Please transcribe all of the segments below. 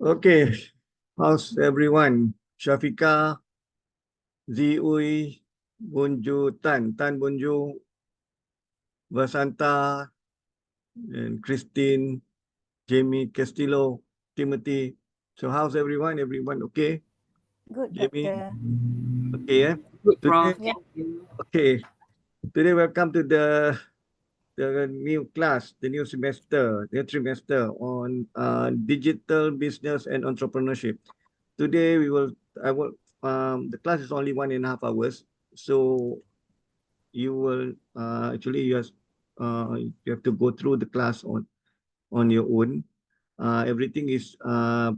Okay, how's everyone? Shafika, Ziui, Bunju, Tan Bunju, Vasanta, and Christine, Jamie Castillo, Timothy. So how's everyone? Everyone okay? Good, Jamie, doctor. okay, yeah? Good, Today, Prof. Yeah. Thank you. okay. Today welcome to the new class, the new semester, the trimester on digital business and entrepreneurship. Today the class is only 1.5 hours. So you will actually you have to go through the class on your own. Everything is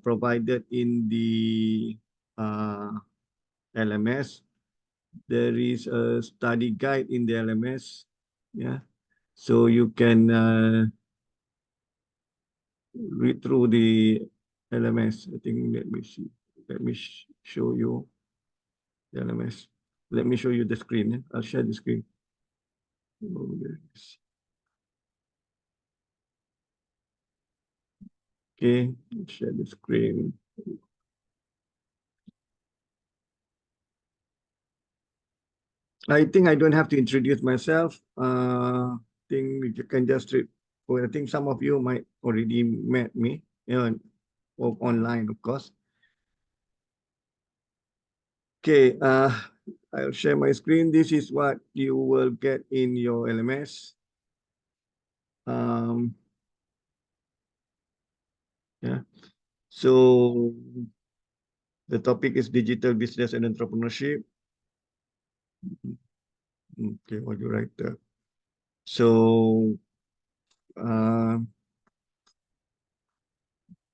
provided in the LMS. There is a study guide in the LMS. Yeah. So you can read through the LMS. I think let me see. Let me show you the LMS. Let me show you the screen. I'll share the screen. Oh, there it is. Okay, share the screen. I think I don't have to introduce myself. I think you can just read. Well, I think some of you might already met me, online, of course. Okay, I'll share my screen. This is what you will get in your LMS. Um, yeah. So the topic is digital business and entrepreneurship. Okay, what you write there? So uh,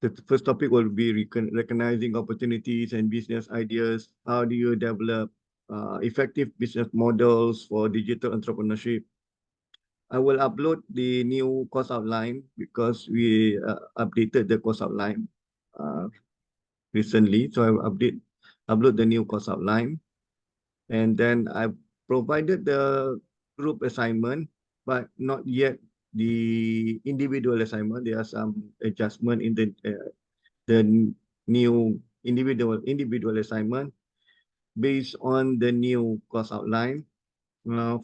the first topic will be recognizing opportunities and business ideas. How do you develop effective business models for digital entrepreneurship? I will upload the new course outline because we updated the course outline uh, recently. So I will upload the new course outline. And then I provided the group assignment, but not yet the individual assignment. There are some adjustment in the new individual assignment based on the new course outline.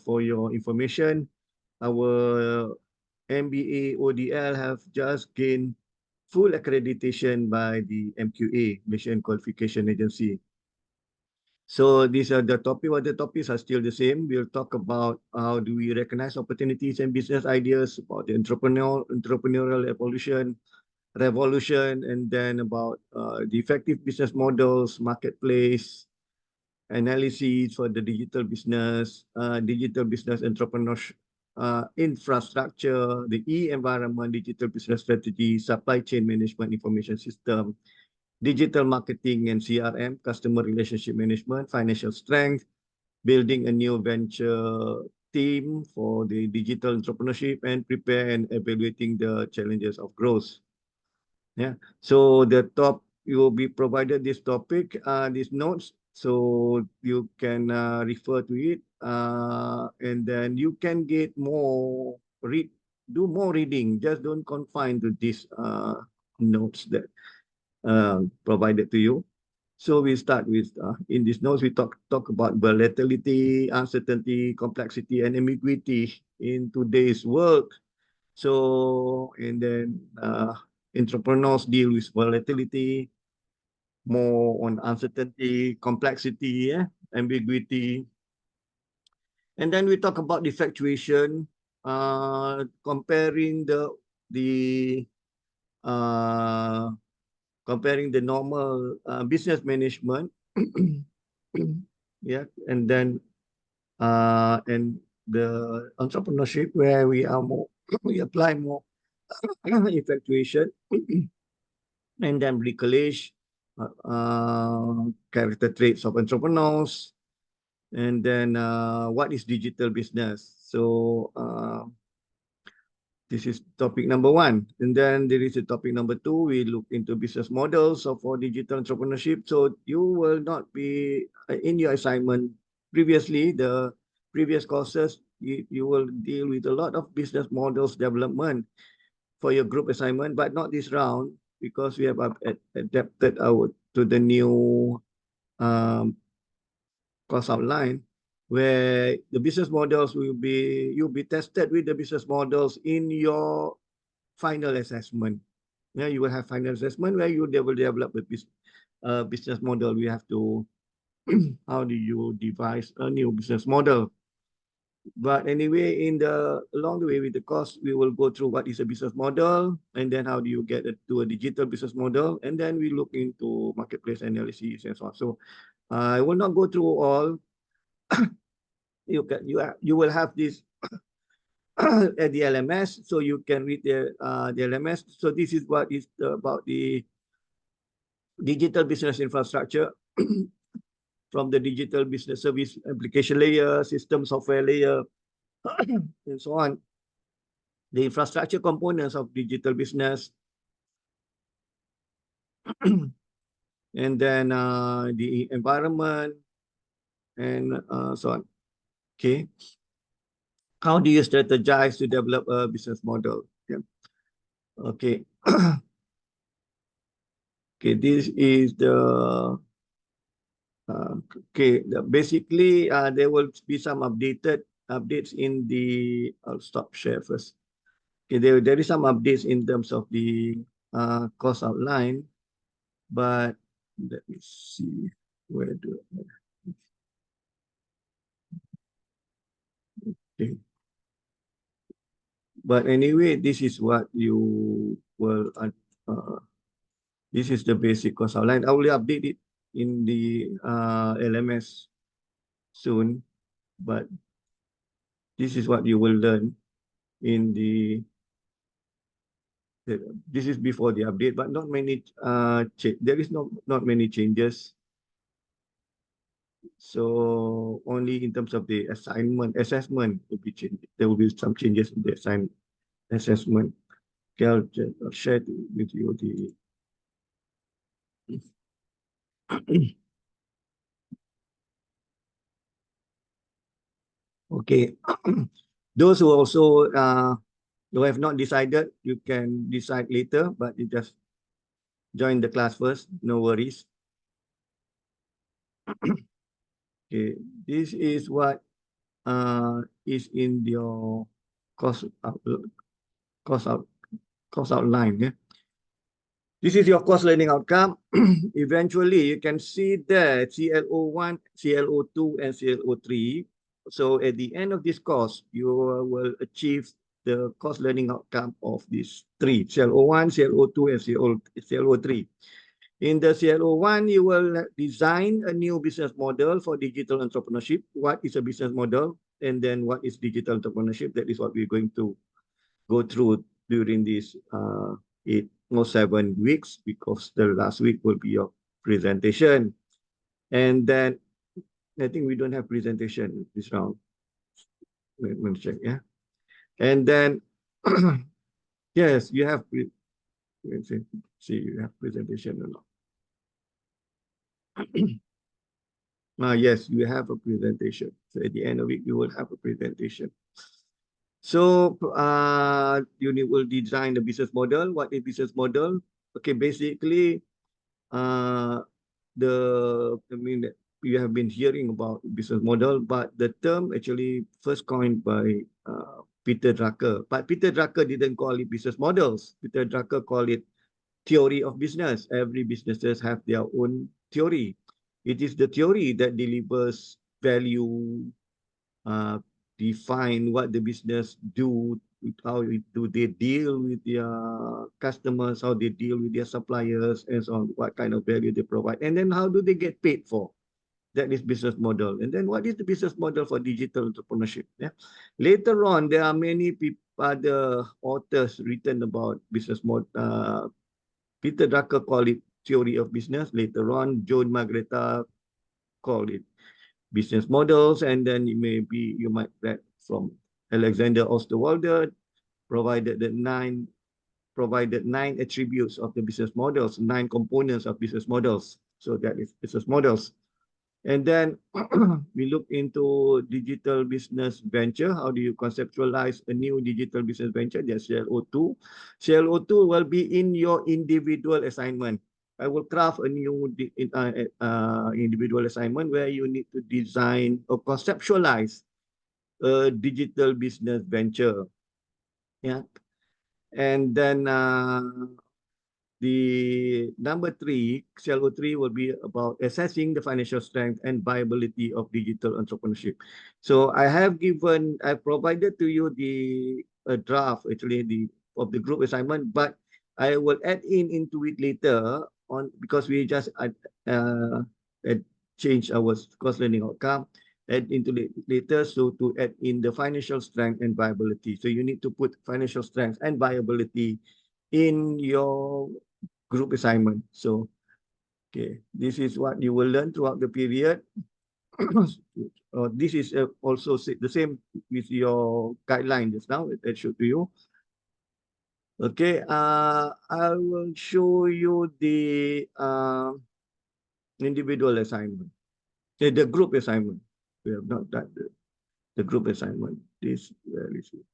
For your information, our MBA ODL have just gained full accreditation by the MQA, Mission Qualification Agency. So these are the topic. What the topics are still the same. We'll talk about how do we recognize opportunities and business ideas, about the entrepreneurial revolution, and then about the effective business models, marketplace analysis for the digital business entrepreneurship, infrastructure, the e-environment, digital business strategy, supply chain management information system, digital marketing and CRM, customer relationship management, financial strength, building a new venture team for the digital entrepreneurship, and prepare and evaluating the challenges of growth. Yeah. So you will be provided this topic, these notes, so you can refer to it, and then you can get do more reading. Just don't confine to these notes that provided to you. So we start with, in these notes, we talk about volatility, uncertainty, complexity, and ambiguity in today's world. So, and then entrepreneurs deal with volatility, more on uncertainty, complexity, ambiguity. And then we talk about the fluctuation, comparing the uh, comparing the normal business management, yeah, and then and the entrepreneurship where we are more we apply more effectuation, and then recollage character traits of entrepreneurs, and then what is digital business. So this is topic number one. And then there is a topic number two. We look into business models for digital entrepreneurship. So you will not be in your assignment previously, the previous courses, you will deal with a lot of business models development for your group assignment, but not this round. because we have adapted our to the new cost outline, where the business models will be, you'll be tested with the business models in your final assessment. Yeah, you will have final assessment where you will develop a business model. We have to, how do you devise a new business model? But anyway, along the way with the course, we will go through what is a business model, and then how do you get to a digital business model, and then we look into marketplace analysis and so on. So I will not go through all. You will have this at the LMS, so you can read the LMS. So this is what is about the digital business infrastructure from the digital business service application layer, system software layer, and so on. The infrastructure components of digital business, and then the environment, and so on. Okay. How do you strategize to develop a business model? Yeah. Okay. Okay, this is the okay. Basically, there will be some updates in the. I'll stop share first. Okay, there is some updates in terms of the cost outline, but let me see where do. Okay. But anyway, this is what you will. This is the basic cost outline. I will update it in the LMS soon, but this is what you will learn in the. This is before the update, but not many. There is not many changes. So only in terms of the assessment will be changed. There will be some changes in the assessment. Okay, I'll share with you the. Okay, those who also who have not decided, you can decide later, but you just join the class first. No worries. Okay, this is what is in your cost outline. Yeah? This is your course learning outcome. Eventually, you can see that CLO1, CLO2, and CLO3. So at the end of this course, you will achieve the course learning outcome of these three: CLO1, CLO2, and CLO3. In the CLO1, you will design a new business model for digital entrepreneurship. What is a business model? And then what is digital entrepreneurship? That is what we're going to go through during this 8 or 7 weeks, because the last week will be your presentation. And then I think we don't have presentation this round. Let me check, yeah. And then, yes, you have, let's see, you have presentation or not. Yes, you have a presentation. So at the end of it, you will have a presentation. So you will design the business model. What is business model? Okay, basically, you have been hearing about business model, but the term actually first coined by Peter Drucker. But Peter Drucker didn't call it business models. Peter Drucker called it theory of business. Every businesses have their own theory. It is the theory that delivers value, define what the business do, how do they deal with their customers, how they deal with their suppliers, and so on, what kind of value they provide, and then how do they get paid for. That is business model. And then what is the business model for digital entrepreneurship? Yeah. Later on, there are many other authors written about business model. Peter Drucker called it theory of business. Later on, Joan Magreta called it business models, and then you might read from Alexander Osterwalder, provided 9 attributes of the business models, 9 components of business models. So that is business models. And then we look into digital business venture. How do you conceptualize a new digital business venture? That's CLO2. CLO2 will be in your individual assignment. I will craft a new individual assignment where you need to design or conceptualize a digital business venture. Yeah. And then the number three, CLO3, will be about assessing the financial strength and viability of digital entrepreneurship. So I provided to you the draft actually of the group assignment, but I will add into it later on because we just uh, change our course learning outcome, add into later, so to add in the financial strength and viability. So you need to put financial strength and viability in your group assignment. So, okay, this is what you will learn throughout the period. This is also the same with your guideline just now. That showed to you. Okay, I will show you the individual assignment, the group assignment. We have not done the group assignment. This where is it?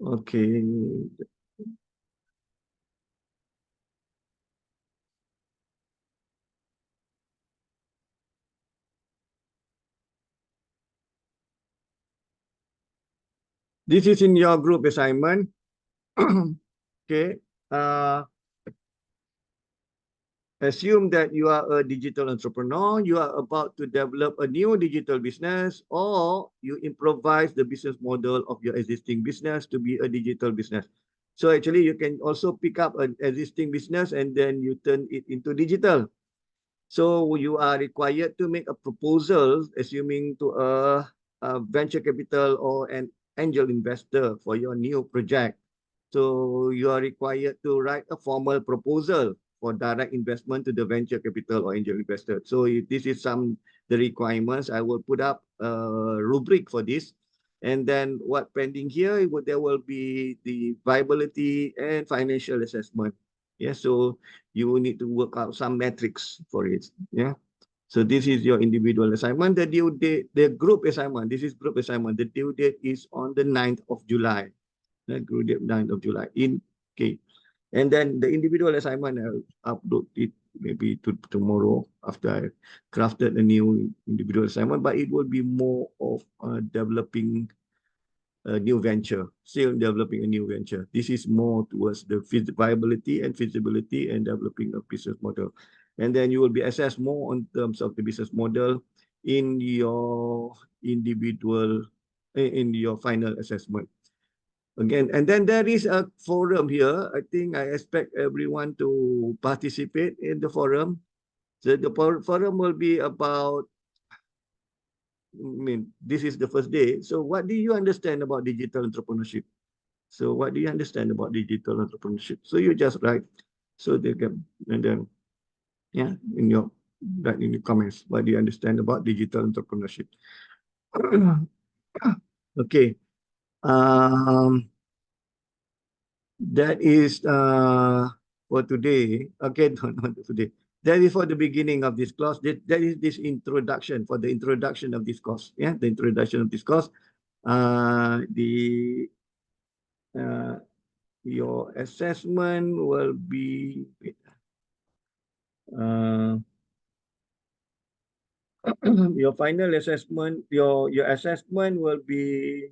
Okay. This is in your group assignment. Okay. Assume that you are a digital entrepreneur, you are about to develop a new digital business, or you improvise the business model of your existing business to be a digital business. So actually, you can also pick up an existing business and then you turn it into digital. So you are required to make a proposal, assuming to a venture capital or an angel investor for your new project. So you are required to write a formal proposal for direct investment to the venture capital or angel investor. So if this is the requirements, I will put up a rubric for this. And then what pending here, there will be the viability and financial assessment. Yeah, so you will need to work out some metrics for it. Yeah. So this is your individual assignment. The due date, the group assignment, this is group assignment. The due date is on the 9th of July. The group date 9th of July. Okay. And then the individual assignment, I'll upload it maybe tomorrow after I crafted a new individual assignment, but it will be more of developing a new venture, still developing a new venture. This is more towards the viability and feasibility and developing a business model. And then you will be assessed more on terms of the business model in your final assessment. Again, and then there is a forum here. I think I expect everyone to participate in the forum. So the forum will be about, this is the first day. So what do you understand about digital entrepreneurship? So what do you understand about digital entrepreneurship? So you just write, so they can, and then, yeah, write in the comments, what do you understand about digital entrepreneurship? Okay. That is for today. Okay, not today. That is for the beginning of this course. That is this introduction, for the introduction of this course. Yeah, the introduction of this course. The your assessment will be your final assessment. Your assessment will be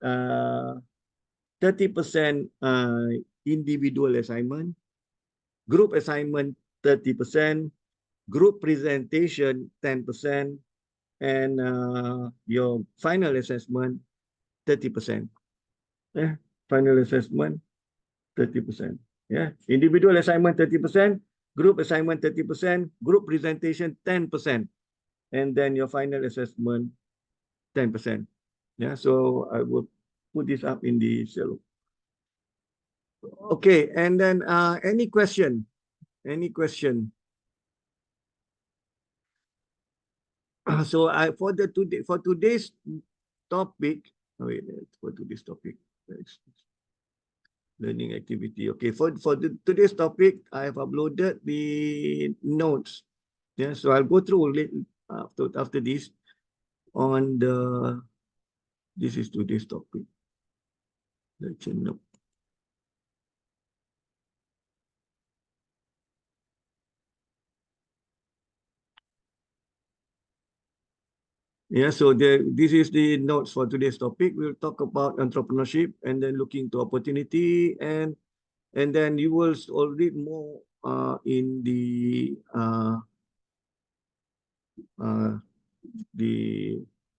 30% individual assignment, group assignment 30%, group presentation 10%, and your final assessment 30%. Yeah, final assessment 30%. Yeah, individual assignment 30%, group assignment 30%, group presentation 10%, and then your final assessment 10%. Yeah, so I will put this up in the cell. Okay, and then any question? Any question? So for today's topic, wait, for today's topic, learning activity. Okay, today's topic, I have uploaded the notes. Yeah, so I'll go through after this on the. This is today's topic. Lecture note. Yeah, so this is the notes for today's topic. We'll talk about entrepreneurship and then looking to opportunity, and then you will all read more in the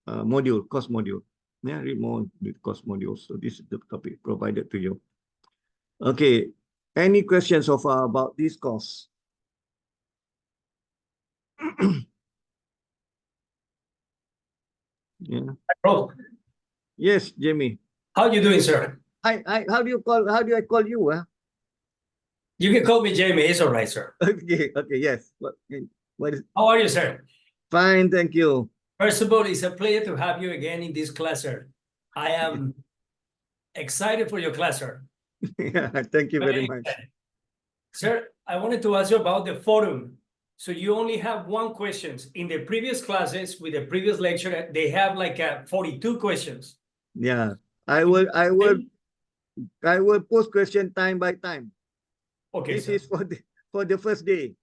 module, course module. Yeah, read more the course module. So this is the topic provided to you. Okay, any questions so far about this course? Yeah. Bro, Yes, Jamie. how you doing, sir? How do I call you? You can call me Jamie. It's all right, sir. Okay, yes. What is How are you, sir? fine, thank you. First of all, it's a pleasure to have you again in this class, sir. I am excited for your class, sir. Yeah, thank you very much. Sir, I wanted to ask you about the forum. So you only have one question. In the previous classes with the previous lecture, they have like 42 questions. Yeah, I will post question time by time. Okay, This sir. is for the first day.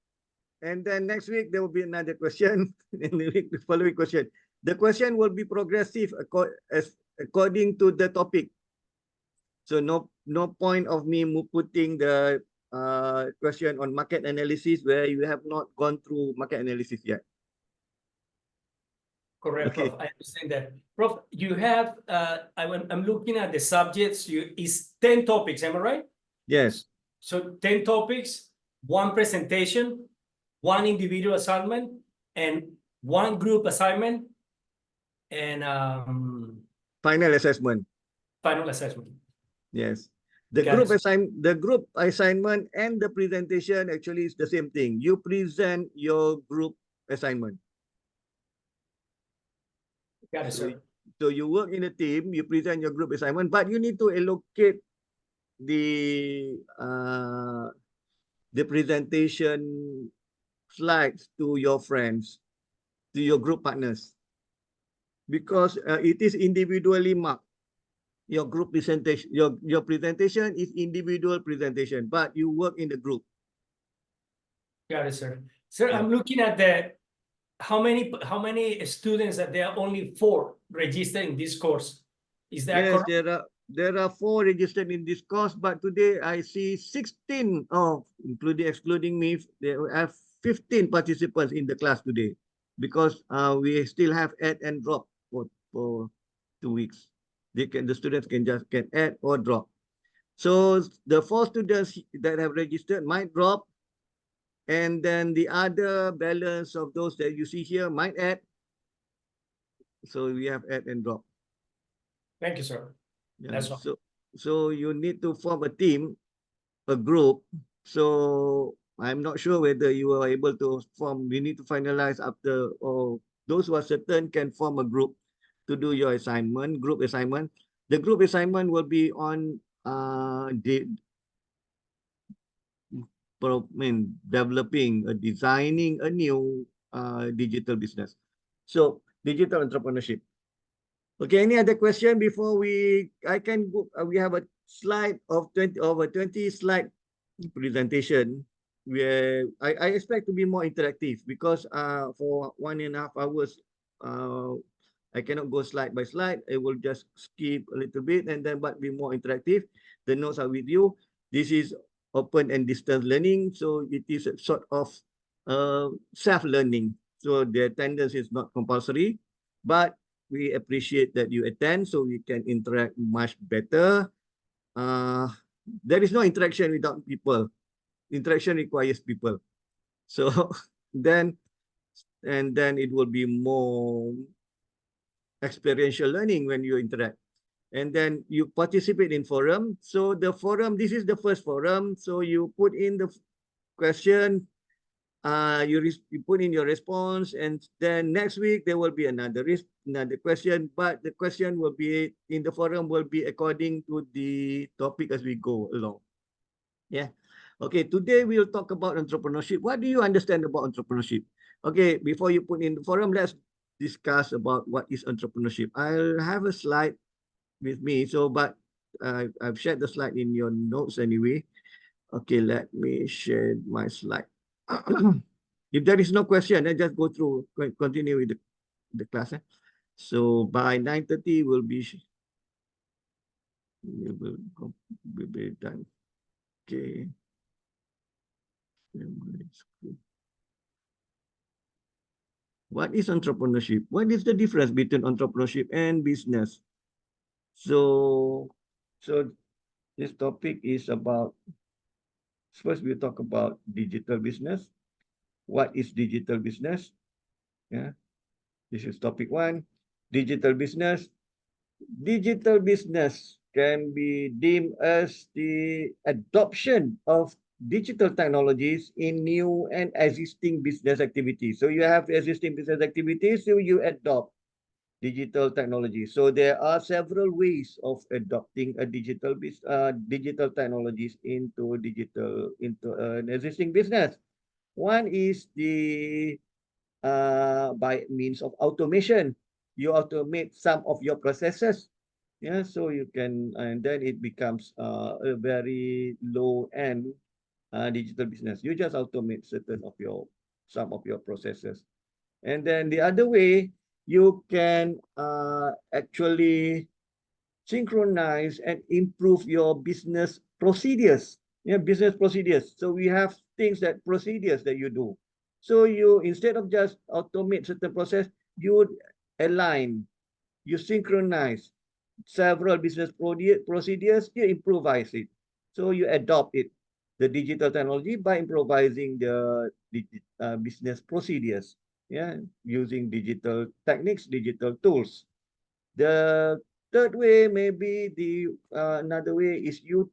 And then next week there will be another question. And the following question. The question will be progressive according to the topic. So no point of me putting the question on market analysis where you have not gone through market analysis yet. Correct, Okay. Prof. I understand that. Prof, you have, I'm looking at the subjects, it's 10 topics, am I right? Yes. So 10 topics, one presentation, one individual assignment, and one group assignment, and Final assessment. final assessment. Yes. The group assignment and the presentation actually is the same thing. You present your group assignment. Got it, sir. So you work in a team, you present your group assignment, but you need to allocate the presentation slides to your friends, to your group partners, because it is individually marked. Your group presentation, your presentation is individual presentation, but you work in the group. Got it, sir. Sir, Yeah. I'm looking at how many students that there are only 4 registered in this course. Is that Yes, correct? there are 4 registered in this course, but today I see 16, excluding me, there are 15 participants in the class today, because we still have add and drop for 2 weeks. The students can add or drop. So the 4 students that have registered might drop, and then the other balance of those that you see here might add. So we have add and drop. Thank you, sir. Yeah. That's all. So you need to form a team, a group. So I'm not sure whether you are able to form. We need to finalize after, or those who are certain can form a group to do your assignment, group assignment. The group assignment will be on designing a new digital business. So digital entrepreneurship. Okay, any other question before I can go, we have a slide of 20 slide presentation where I expect to be more interactive, because for 1.5 hours, I cannot go slide by slide. I will just skip a little bit and then but be more interactive. The notes are with you. This is open and distance learning, so it is a sort of self-learning. So the attendance is not compulsory, but we appreciate that you attend so we can interact much better. There is no interaction without people. Interaction requires people. So then it will be more experiential learning when you interact. and then you participate in forum. So the forum, this is the first forum. So you put in the question, you put in your response, and then next week there will be another question, but the question will be in the forum will be according to the topic as we go along. Yeah. Okay, today we'll talk about entrepreneurship. What do you understand about entrepreneurship? Okay, before you put in the forum, let's discuss about what is entrepreneurship. I'll have a slide with me, so but I've shared the slide in your notes anyway. Okay, let me share my slide. If there is no question, then just go through, continue with the class. So by 9:30 we'll be done. Okay. What is entrepreneurship? What is the difference between entrepreneurship and business? So this topic is about, first we'll talk about digital business. What is digital business? Yeah, this is topic 1. Digital business. Digital business can be deemed as the adoption of digital technologies in new and existing business activities. So you have existing business activities, so you adopt digital technology. So there are several ways of adopting a digital technologies into an existing business. One is the by means of automation. You automate some of your processes. Yeah, so you can, and then it becomes a very low end digital business. You just automate some of your processes. And then the other way, you can actually synchronize and improve your business procedures. Yeah, business procedures. So we have procedures that you do. So you, instead of just automate certain process, you would align, you synchronize several business procedures, you improvise it. So you adopt it, the digital technology, by improvising the business procedures, yeah, using digital techniques, digital tools. The third way, maybe another way is you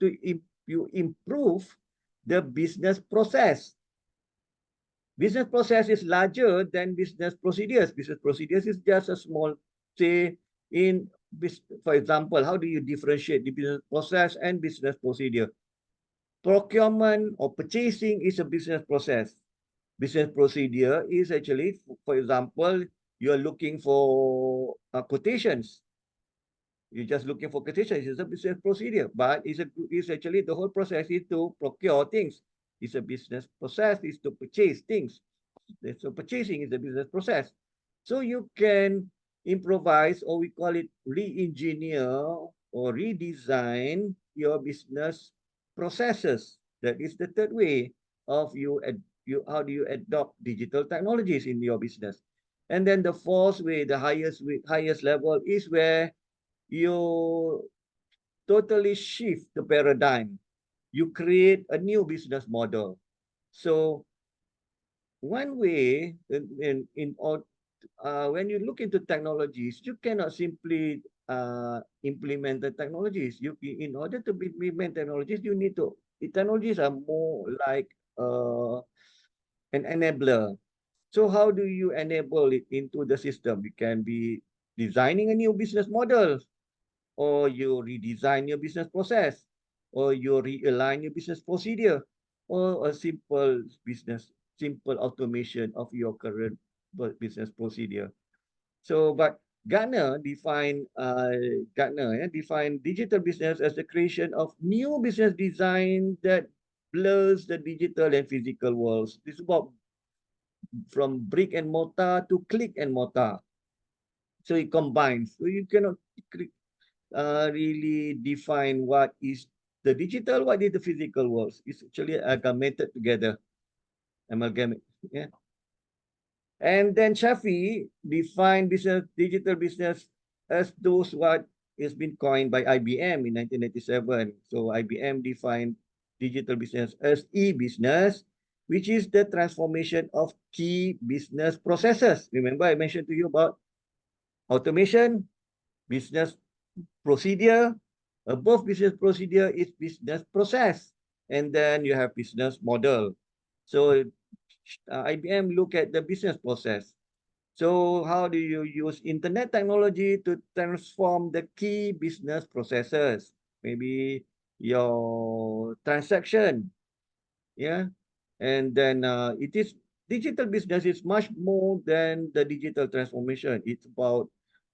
improve the business process. Business process is larger than business procedures. Business procedures is just a small, say, for example, how do you differentiate the business process and business procedure? Procurement or purchasing is a business process. Business procedure is actually, for example, you're looking for quotations. You're just looking for quotations. It's a business procedure, but it's actually the whole process is to procure things. It's a business process is to purchase things. So purchasing is the business process. So you can improvise, or we call it re-engineer or redesign your business processes. That is the third way of how do you adopt digital technologies in your business. And then the fourth way, the highest level, is where you totally shift the paradigm. You create a new business model. So one way when you look into technologies, you cannot simply implement the technologies. In order to implement technologies, technologies are more like an enabler. So how do you enable it into the system? You can be designing a new business model, or you redesign your business process, or you realign your business procedure, or a simple automation of your current business procedure. So, but Gartner defined digital business as the creation of new business design that blurs the digital and physical worlds. This is about from brick and mortar to click and mortar. So it combines. So you cannot really define what is the digital, what is the physical world. It's actually amalgamated together. Yeah. And then Shafi defined digital business as those what has been coined by IBM in 1997. So IBM defined digital business as e-business, which is the transformation of key business processes. Remember I mentioned to you about automation, business procedure. Above business procedure is business process. And then you have business model. So IBM look at the business process. So how do you use internet technology to transform the key business processes? Maybe your transaction, yeah. And then it is digital business is much more than the digital transformation. It's about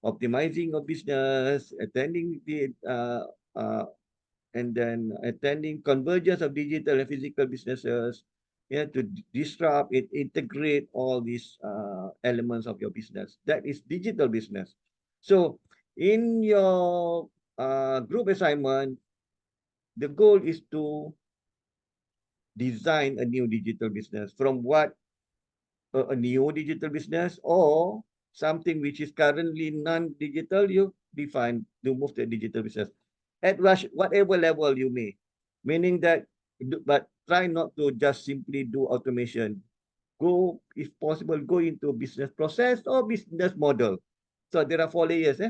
optimizing a business, attending the uh, and then attending convergence of digital and physical businesses, yeah, to disrupt it, integrate all these elements of your business. That is digital business. So in your group assignment, the goal is to design a new digital business from what a new digital business or something which is currently non-digital, you define to move to a digital business at whatever level you may. Meaning that, but try not to just simply do automation. Go, if possible, go into business process or business model. So there are 4 layers.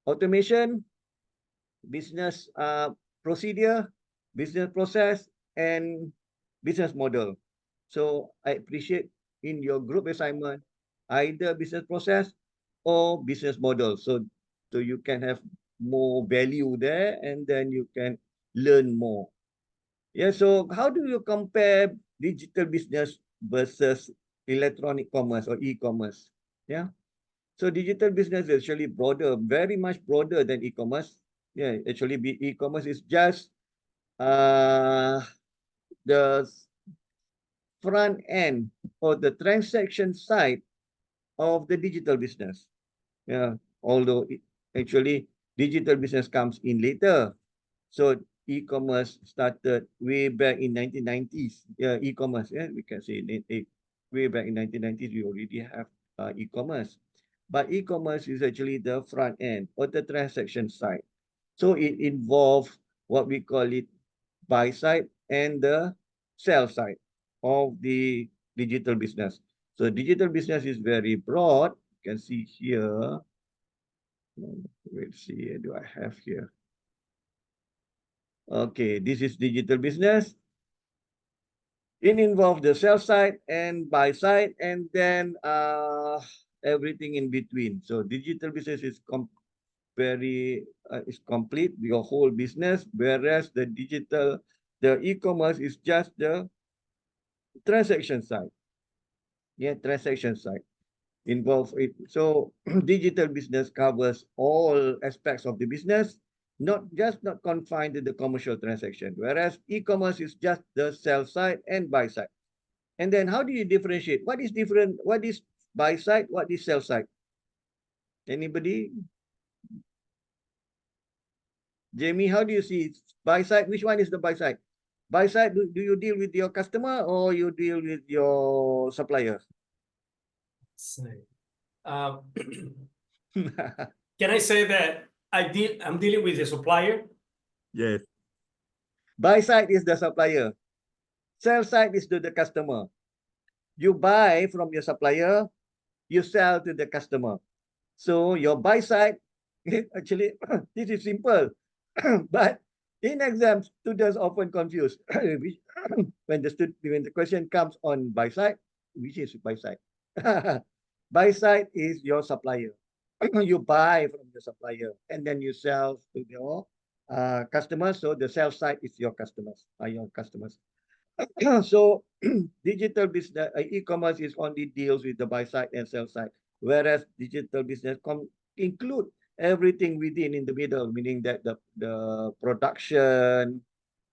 Automation, business procedure, business process, and business model. So I appreciate in your group assignment, either business process or business model. So you can have more value there and then you can learn more. Yeah, so how do you compare digital business versus electronic commerce or e-commerce? Yeah. So digital business is actually broader, very much broader than e-commerce. Yeah, actually e-commerce is just the front end or the transaction side of the digital business. Yeah, although actually digital business comes in later. So e-commerce started way back in 1990s. Yeah, e-commerce. Yeah, we can say way back in 1990s we already have e-commerce. But e-commerce is actually the front end or the transaction side. So it involves what we call it buy side and the sell side of the digital business. So digital business is very broad. You can see here. Let's see, do I have here? Okay, this is digital business. It involves the sell side and buy side, and then everything in between. So digital business is is complete your whole business, whereas the e-commerce is just the transaction side. Yeah, transaction side involve it. So digital business covers all aspects of the business, not confined to the commercial transaction, whereas e-commerce is just the sell side and buy side. And then how do you differentiate? What is different? What is buy side? What is sell side? Anybody? Jamie, how do you see it? Buy side? Which one is the buy side? Buy side, do you deal with your customer or you deal with your supplier? Um, can I say that I'm dealing with the supplier? Yes. Buy side is the supplier. Sell side is to the customer. You buy from your supplier, you sell to the customer. So your buy side, actually, this is simple. But in exams, students often confuse when the question comes on buy side, which is buy side. Buy side is your supplier. You buy from the supplier and then you sell to your customers. So the sell side is your customers, your customers. So digital business, e-commerce is only deals with the buy side and sell side, whereas digital business include everything within in the middle, meaning that the production,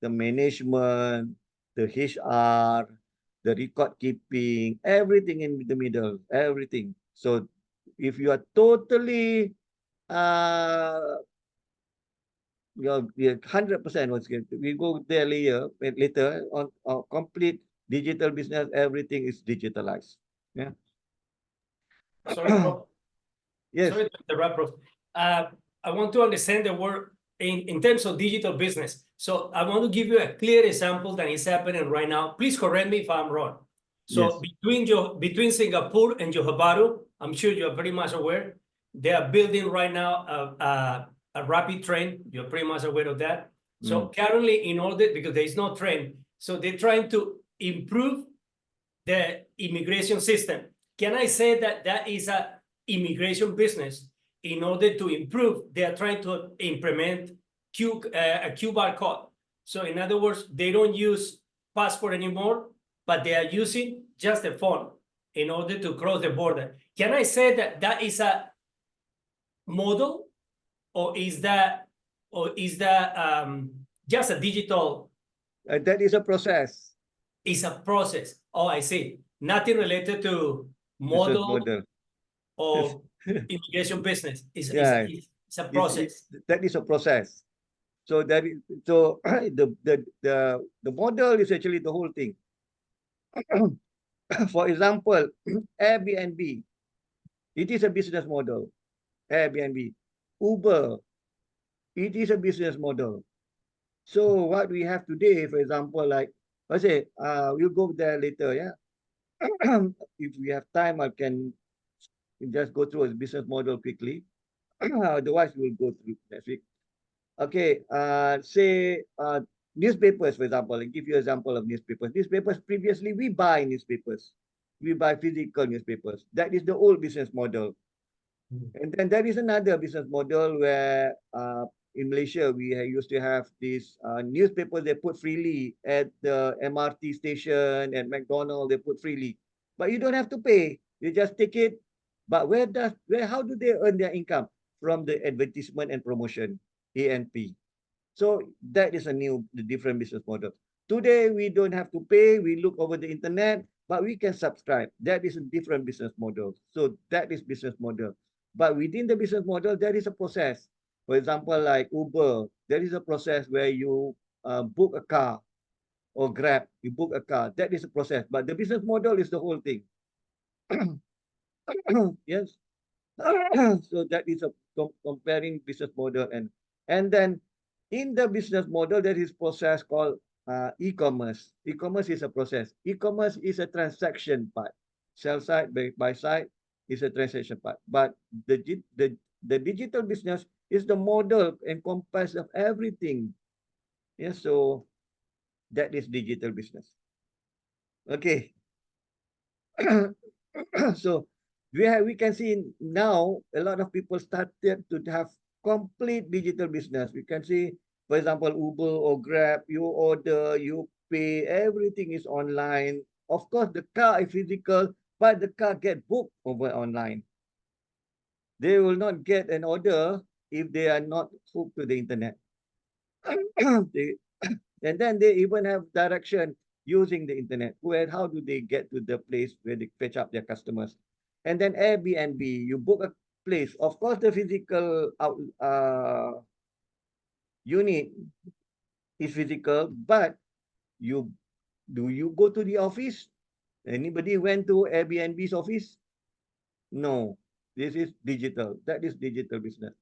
the management, the HR, the record keeping, everything in the middle, everything. So if you are totally your 100% was good. We go there later on complete digital business, everything is digitalized. Yeah. Sorry, bro. Yes. Sorry to interrupt, bro. I want to understand the word in terms of digital business. So I want to give you a clear example that is happening right now. Please correct me if I'm wrong. So yes. between Singapore and Johor Bahru, I'm sure you're very much aware, they are building right now a rapid trend. You're pretty much aware of that. So currently, in order, because there is no trend, so they're trying to improve the immigration system. Can I say that that is a immigration business? In order to improve, they are trying to implement a QR code. So in other words, they don't use passport anymore, but they are using just the phone in order to cross the border. Can I say that that is a model, or is that just a digital? That is a process. It's a process. Oh, I see. Nothing related to Business model model. or immigration business. Yeah, It's a process. that is a process. So that is, so the model is actually the whole thing. For example, Airbnb, it is a business model. Airbnb, Uber, it is a business model. So what we have today, for example, like I say, we'll go there later. Yeah, if we have time, I can just go through a business model quickly. Otherwise, we'll go through next week. Okay, say newspapers, for example. I'll give you an example of newspapers. Newspapers, previously, we buy newspapers. We buy physical newspapers. That is the old business model. And then there is another business model where in Malaysia, we used to have these newspapers they put freely at the MRT station, at McDonald's, they put freely. But you don't have to pay. You just take it. But how do they earn their income? From the advertisement and promotion, A&P. So that is the different business model. Today, we don't have to pay. We look over the internet, but we can subscribe. That is a different business model. So that is business model. But within the business model, there is a process. For example, like Uber, there is a process where you book a car, or Grab, you book a car. That is a process. But the business model is the whole thing. Yes. So that is a comparing business model, and then in the business model there is process called e-commerce. E-commerce is a process. E-commerce is a transaction part. Sell side, buy side is a transaction part. But the digital business is the model encompass of everything. Yes, so that is digital business. Okay. So we can see now a lot of people started to have complete digital business. We can see, for example, Uber or Grab, you order, you pay, everything is online. Of course, the car is physical, but the car get booked over online. They will not get an order if they are not hooked to the internet. And then they even have direction using the internet. How do they get to the place where they fetch up their customers? And then Airbnb, you book a place. Of course, the physical unit is physical, but do you go to the office? Anybody went to Airbnb's office? No. This is digital. That is digital business.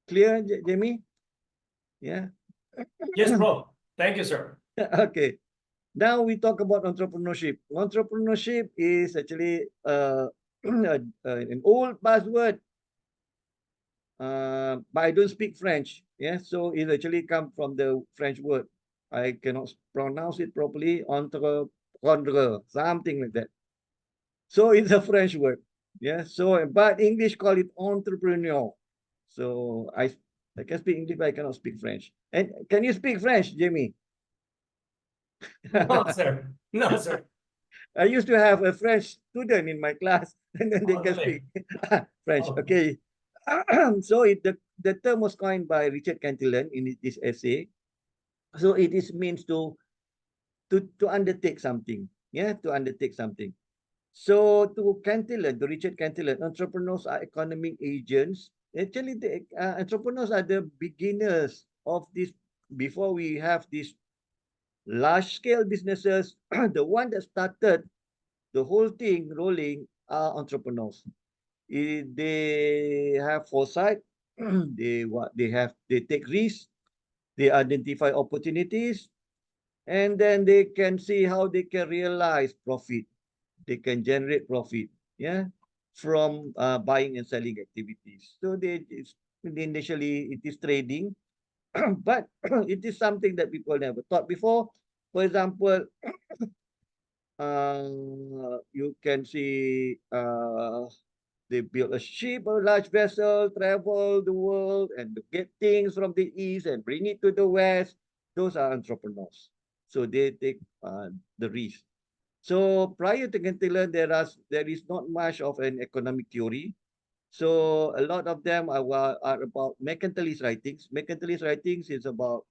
Clear, Jamie? Yeah. Yes, bro. Thank you, sir. Okay. Now we talk about entrepreneurship. Entrepreneurship is actually an old buzzword, but I don't speak French. Yeah, so it actually comes from the French word. I cannot pronounce it properly. Entreprendre, something like that. So it's a French word. Yeah. So but English call it entrepreneur. So I can speak English, but I cannot speak French. And can you speak French, Jamie? No, sir. No, sir. I used to have a French student in my class, and then they can speak French. Okay. So the term was coined by Richard Cantillon in this essay. So it is means to undertake something. Yeah, to undertake something. So to Richard Cantillon, entrepreneurs are economic agents. Actually, the entrepreneurs are the beginners of this. Before we have these large-scale businesses, the one that started the whole thing rolling are entrepreneurs. They have foresight. They take risks. They identify opportunities, and then they can see how they can realize profit. They can generate profit. Yeah. from buying and selling activities. So initially it is trading, but it is something that people never thought before. For example, you can see they build a ship or large vessel, travel the world, and get things from the east and bring it to the west. Those are entrepreneurs. So they take the risk. So prior to Cantillon, there is not much of an economic theory. So a lot of them are about mercantilist writings. Mercantilist writings is about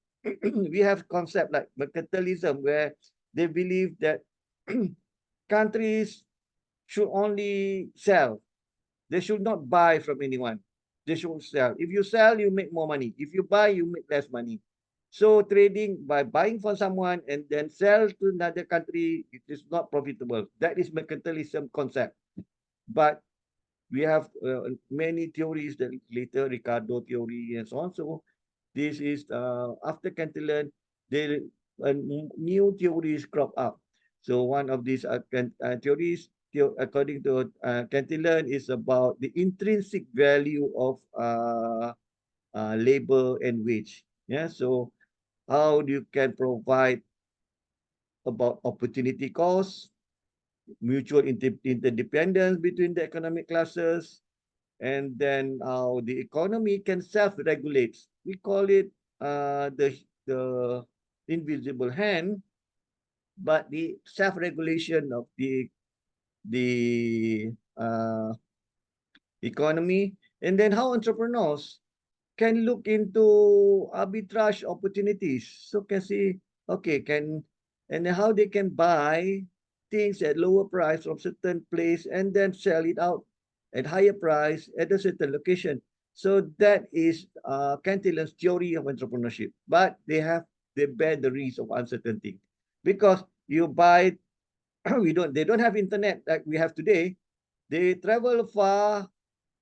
we have concept like mercantilism where they believe that countries should only sell. They should not buy from anyone. They should sell. If you sell, you make more money. If you buy, you make less money. So trading by buying from someone and then sell to another country, it is not profitable. That is mercantilism concept. But we have many theories that later Ricardo theory and so on. So this is after Cantillon, there new theories crop up. So one of these theories, according to Cantillon, is about the intrinsic value of labor and wage. Yeah, so how you can provide about opportunity costs, mutual interdependence between the economic classes, and then how the economy can self-regulate. We call it the invisible hand, but the self-regulation of the economy, and then how entrepreneurs can look into arbitrage opportunities. So can see, okay, and how they can buy things at lower price from certain place and then sell it out at higher price at a certain location. So that is Cantillon's theory of entrepreneurship. But they bear the risk of uncertainty because you buy they don't have internet like we have today. They travel far,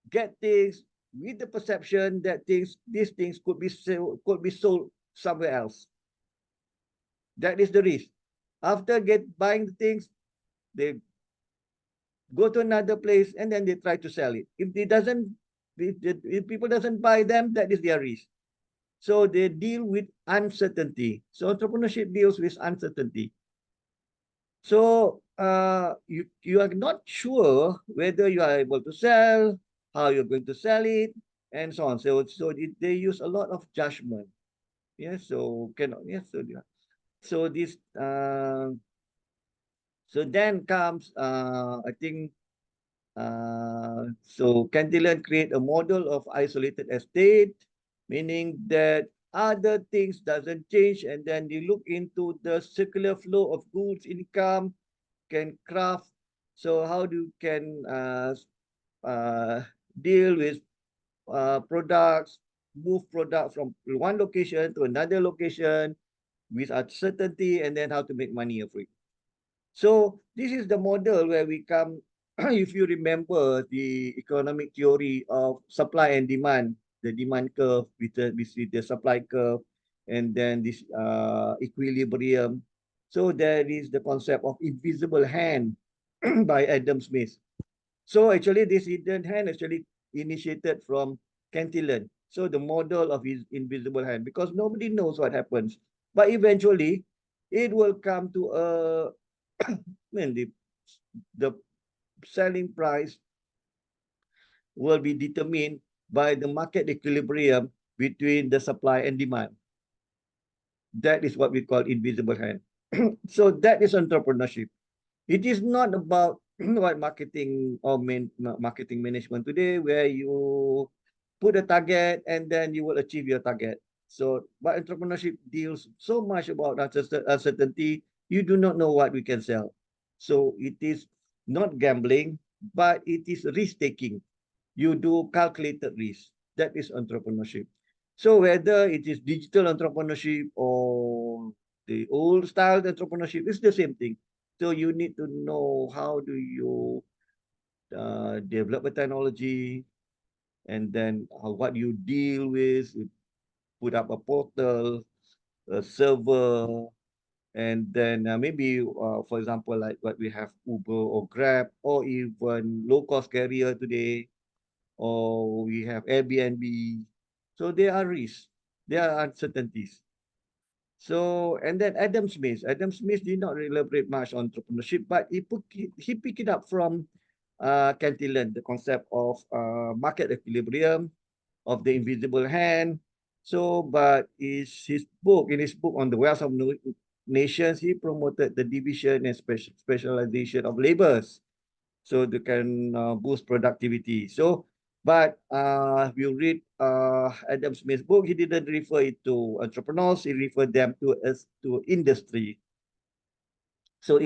get things with the perception that these things could be sold somewhere else. That is the risk. After buying the things, they go to another place and then they try to sell it. If people doesn't buy them, that is their risk. So they deal with uncertainty. So entrepreneurship deals with uncertainty. So you are not sure whether you are able to sell, how you're going to sell it, and so on. They use a lot of judgment. Yes, so cannot. Yes, so yeah. So this so then comes I think so Cantillon create a model of isolated estate, meaning that other things doesn't change, and then you look into the circular flow of goods, income, can craft. So how do you can deal with products, move product from one location to another location with uncertainty, and then how to make money of it. So this is the model where we come, if you remember the economic theory of supply and demand, the demand curve with the supply curve, and then this equilibrium. So there is the concept of invisible hand by Adam Smith. So actually this hidden hand actually initiated from Cantillon. So the model of his invisible hand, because nobody knows what happens. But eventually it will come to a when the selling price will be determined by the market equilibrium between the supply and demand. That is what we call invisible hand. So that is entrepreneurship. It is not about what marketing or marketing management today, where you put a target and then you will achieve your target. So, but entrepreneurship deals so much about uncertainty. You do not know what we can sell. So it is not gambling, but it is risk taking. You do calculated risk. That is entrepreneurship. So whether it is digital entrepreneurship or the old style entrepreneurship, it's the same thing. So you need to know how do you develop a technology, and then what you deal with, you put up a portal, a server, And then maybe, for example, like what we have Uber or Grab, or even low-cost carrier today, or we have Airbnb. So there are risks, there are uncertainties. So, and then Adam Smith. Adam Smith did not elaborate much on entrepreneurship, but he picked it up from Cantillon, the concept of market equilibrium, of the invisible hand. So, but in his book on the wealth of nations, he promoted the division and specialization of labors, so they can boost productivity. So, but if you read Adam Smith's book, he didn't refer it to entrepreneurs. He referred them to industry. So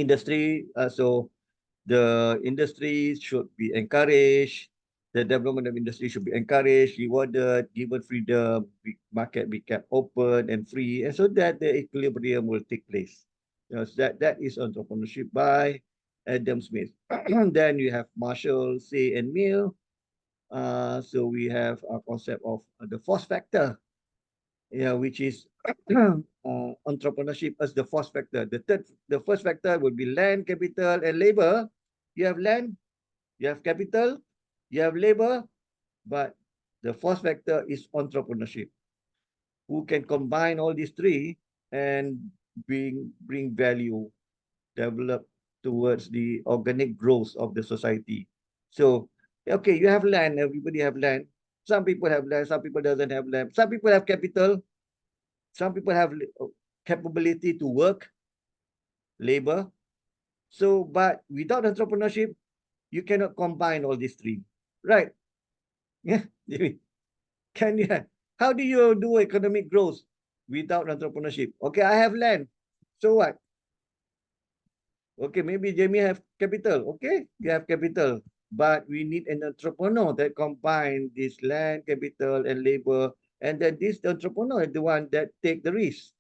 the industry should be encouraged. The development of industry should be encouraged, rewarded, given freedom, market be kept open and free, and so that the equilibrium will take place. You know, so that is entrepreneurship by Adam Smith. Then you have Marshall, Say, and Mill. So we have a concept of the force factor, yeah, which is entrepreneurship as the first factor. The first factor will be land, capital, and labor. You have land, you have capital, you have labor, but the first factor is entrepreneurship. Who can combine all these three and bring value, develop towards the organic growth of the society. So, okay, you have land, everybody have land. Some people have land, some people doesn't have land. Some people have capital, some people have capability to work, labor. So, but without entrepreneurship, you cannot combine all these three, right? Yeah. Can you? How do you do economic growth without entrepreneurship? Okay, I have land. So what? Okay, maybe Jamie have capital. Okay, you have capital, but we need an entrepreneur that combine this land, capital, and labor, and then this entrepreneur is the one that take the risk.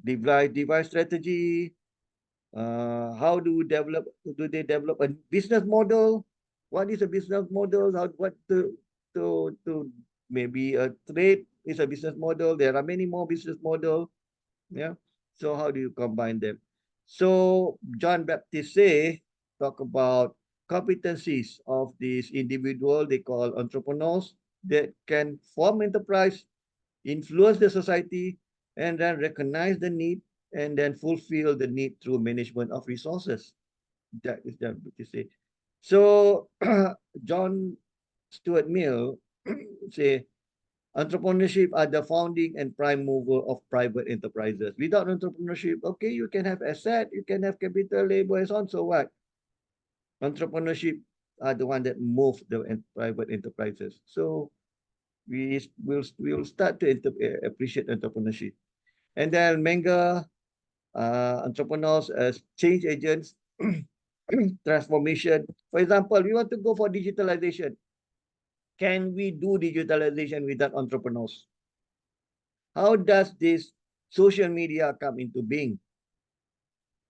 Device strategy. How do they develop a business model? What is a business model? What to maybe a trade is a business model. There are many more business model. Yeah. So how do you combine them? So John Baptist say talk about competencies of these individual they call entrepreneurs that can form enterprise, influence the society, and then recognize the need and then fulfill the need through management of resources. That is what you say. So John Stuart Mill say entrepreneurship are the founding and prime mover of private enterprises. Without entrepreneurship, okay, you can have asset, you can have capital, labor, and so on. So what? Entrepreneurship are the one that move the private enterprises. So we will start to appreciate entrepreneurship. And then Menga entrepreneurs as change agents, transformation. For example, we want to go for digitalization. Can we do digitalization without entrepreneurs? How does this social media come into being?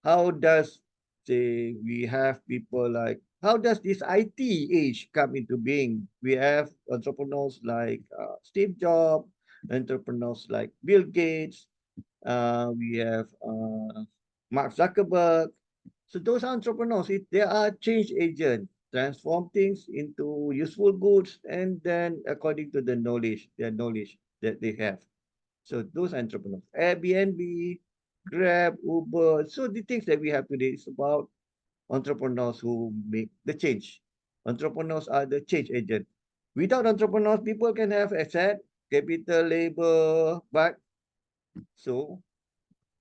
How does, say, we have people like, how does this IT age come into being? We have entrepreneurs like Steve Jobs, entrepreneurs like Bill Gates, we have Mark Zuckerberg. So those entrepreneurs, they are change agents, transform things into useful goods, and then according to the knowledge, their knowledge that they have. So those entrepreneurs, Airbnb, Grab, Uber. So the things that we have today is about entrepreneurs who make the change. Entrepreneurs are the change agent. Without entrepreneurs, people can have asset, capital, labor, but so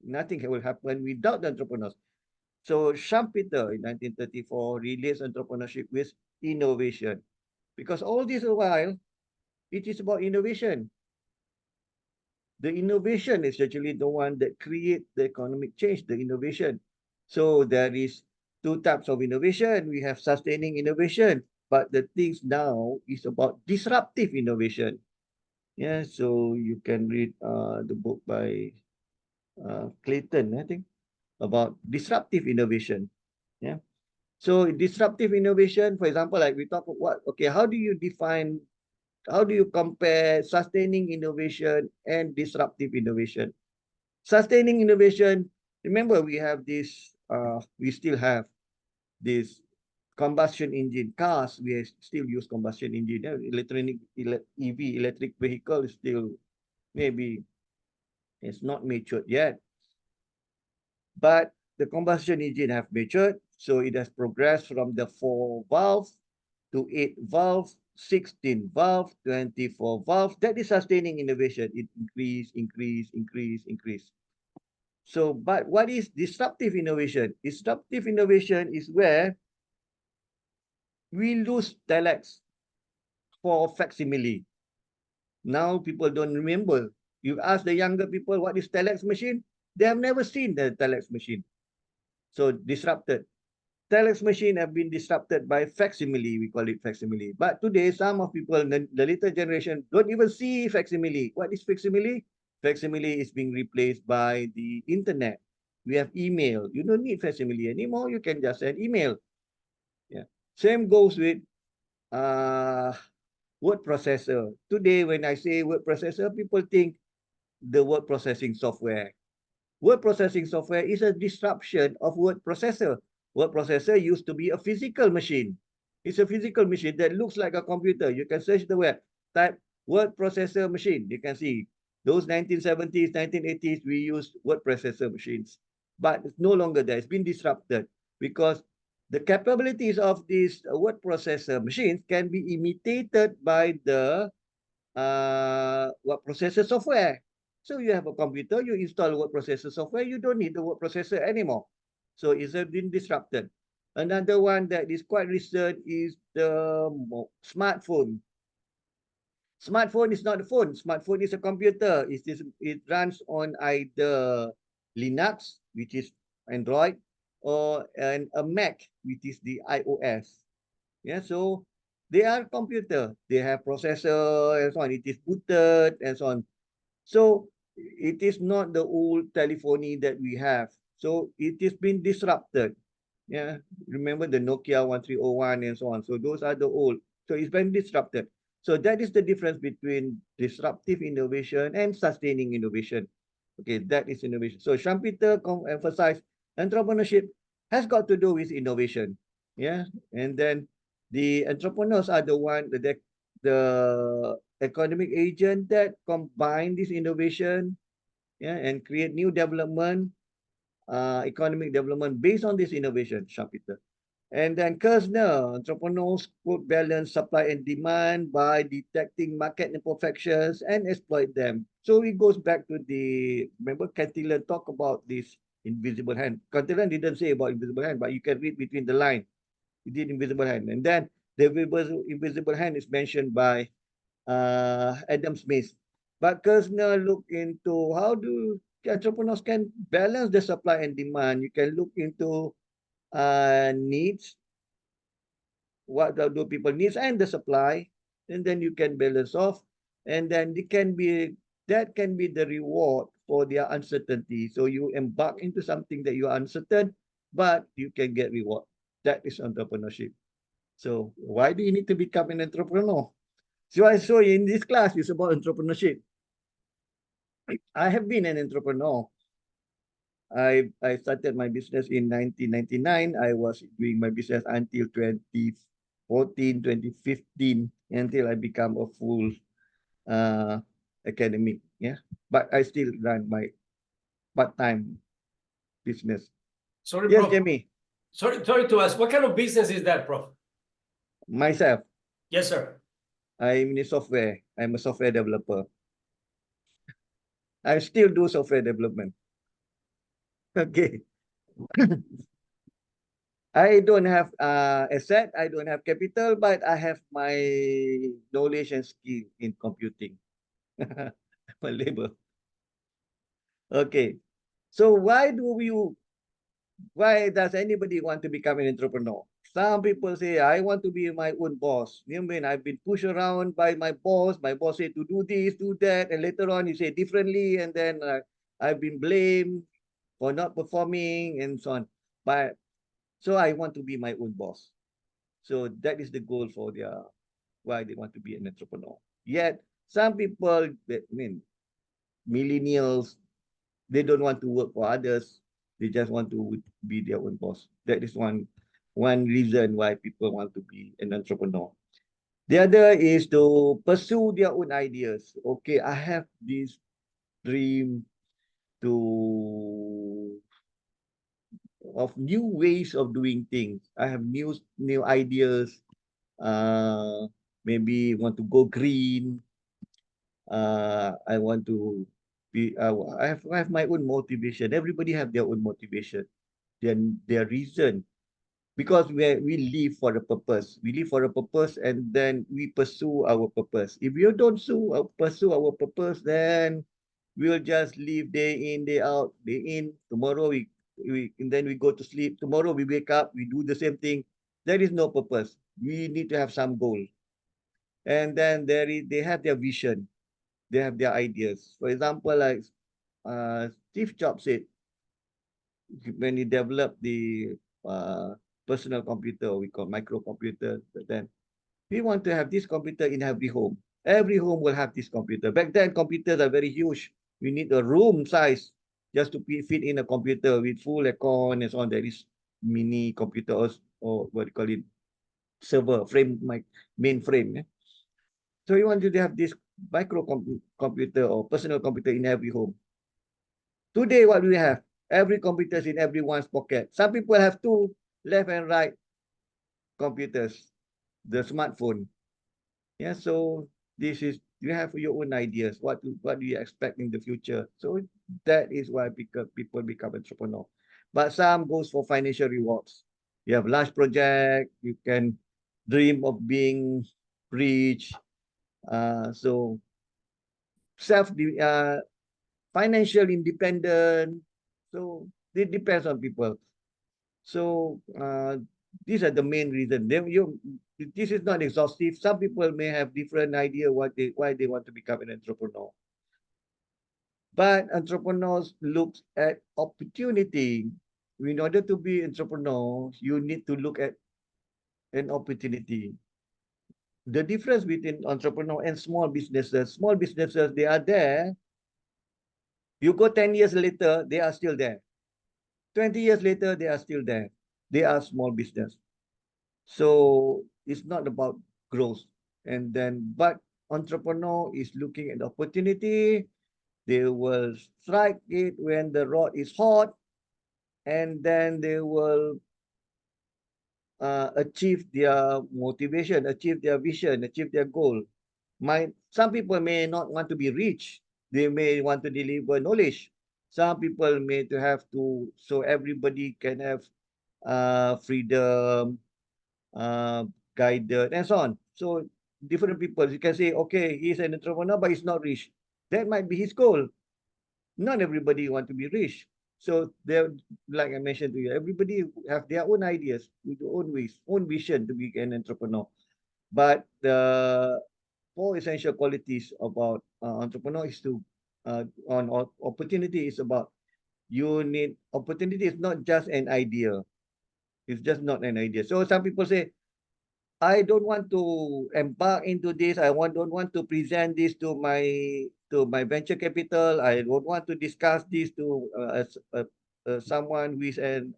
nothing will happen without the entrepreneurs. So Schumpeter in 1934 relates entrepreneurship with innovation. Because all this while, it is about innovation. The innovation is actually the one that create the economic change, the innovation. So there is two types of innovation. We have sustaining innovation, but the things now is about disruptive innovation. Yeah, so you can read the book by Clayton, I think, about disruptive innovation. Yeah. So disruptive innovation, for example, like we talk about what, okay, how do you define, how do you compare sustaining innovation and disruptive innovation? Sustaining innovation. Remember, we have this, we still have this combustion engine. Cars, we still use combustion engine. EV, electric vehicle, is still maybe it's not matured yet. But the combustion engine have matured, so it has progressed from the 4 valve to 8 valve, 16 valve, 24 valve. That is sustaining innovation. It increase. So, but what is disruptive innovation? Disruptive innovation is where we lose telex for facsimile. Now people don't remember. You ask the younger people what is telex machine, they have never seen the telex machine. So disrupted. Telex machine have been disrupted by facsimile, we call it facsimile. But today, some of people, the later generation, don't even see facsimile. What is facsimile? Facsimile is being replaced by the internet. We have email. You don't need facsimile anymore. You can just send email. Yeah. Same goes with word processor. Today, when I say word processor, people think the word processing software. Word processing software is a disruption of word processor. Word processor used to be a physical machine. It's a physical machine that looks like a computer. You can search the web, type word processor machine. You can see those 1970s, 1980s, we used word processor machines. But it's no longer there. It's been disrupted because the capabilities of these word processor machines can be imitated by the word processor software. So you have a computer, you install word processor software, you don't need the word processor anymore. So it's been disrupted. Another one that is quite recent is the smartphone. Smartphone is not a phone. Smartphone is a computer. It runs on either Linux, which is Android, or a Mac, which is the iOS. Yeah, so they are computer. They have processor and so on. It is booted and so on. So it is not the old telephony that we have. So it has been disrupted. Yeah, remember the Nokia 1301 and so on. So those are the old. So it's been disrupted. So that is the difference between disruptive innovation and sustaining innovation. Okay, that is innovation. So Schumpeter emphasized entrepreneurship has got to do with innovation. Yeah, and then the entrepreneurs are the one the economic agent that combine this innovation, yeah, and create new development, economic development based on this innovation, Schumpeter. And then Kersner, entrepreneurs could balance supply and demand by detecting market imperfections and exploit them. So it goes back to the, remember Cantillon talked about this invisible hand. Cantillon didn't say about invisible hand, but you can read between the line. He did invisible hand. And then the invisible hand is mentioned by Adam Smith. But Kersner looked into how do entrepreneurs can balance the supply and demand. You can look into needs, what do people needs and the supply, and then you can balance off, and then it can be that can be the reward for their uncertainty. So you embark into something that you are uncertain, but you can get reward. That is entrepreneurship. So why do you need to become an entrepreneur? So I saw in this class is about entrepreneurship. I have been an entrepreneur. I started my business in 1999. I was doing my business until 2014, 2015, until I become a full academic. Yeah, but I still run my part-time business. Sorry, Yes, Prof. Jamie. Sorry to ask. What kind of business is that, Prof? Myself. Yes, sir. I'm in software. I'm a software developer. I still do software development. Okay. I don't have asset, I don't have capital, but I have my knowledge and skill in computing. My labor. Okay. So why does anybody want to become an entrepreneur? Some people say, I want to be my own boss. You mean I've been pushed around by my boss. My boss said to do this, do that. And later on, he said differently. And then I've been blamed for not performing and so on. But so I want to be my own boss. So that is the goal for why they want to be an entrepreneur. Yet some people, millennials, They don't want to work for others. They just want to be their own boss. That is one reason why people want to be an entrepreneur. The other is to pursue their own ideas. Okay, I have this dream to of new ways of doing things. I have new ideas. Uh, maybe want to go green. I want to be. I have my own motivation. Everybody have their own motivation. Then their reason, because we live for a purpose. We live for a purpose, and then we pursue our purpose. If you don't pursue our purpose, then we'll just live day in, day out, day in. Tomorrow we and then we go to sleep. Tomorrow we wake up, we do the same thing. There is no purpose. We need to have some goal. And then they have their vision, they have their ideas. For example, like Steve Jobs said, when he developed the personal computer, we call microcomputer, then we want to have this computer in every home. Every home will have this computer. Back then, computers are very huge. We need a room size just to fit in a computer with full aircon and so on. There is mini computer, or what do you call it, server frame, mainframe. So we want to have this computer or personal computer in every home. Today, what do we have? Every computer is in everyone's pocket. Some people have two left and right computers, the smartphone. Yeah, so this is, you have your own ideas. What do you expect in the future? So that is why people become entrepreneur. But some goes for financial rewards. You have large project, you can dream of being rich. So self financial independent. So it depends on people. So these are the main reasons. This is not exhaustive. Some people may have different idea why they want to become an entrepreneur. But entrepreneurs look at opportunity. In order to be entrepreneur, you need to look at an opportunity. The difference between entrepreneur and small businesses, they are there. You go 10 years later, they are still there. 20 years later, they are still there. They are small business. So it's not about growth. And then, but entrepreneur is looking at the opportunity. They will strike it when the rod is hot, and then they will achieve their motivation, achieve their vision, achieve their goal. Some people may not want to be rich. They may want to deliver knowledge. Some people may to have to, so everybody can have freedom, uh, guided, and so on. So different people, you can say, okay, he's an entrepreneur, but he's not rich. That might be his goal. Not everybody want to be rich. So there, like I mentioned to you, everybody have their own ideas, with their own ways, own vision to be an entrepreneur. But the four essential qualities about entrepreneur is to on opportunity is about, you need opportunity is not just an idea. It's just not an idea. So some people say, I don't want to embark into this. Don't want to present this to my venture capital. I don't want to discuss this to someone who is an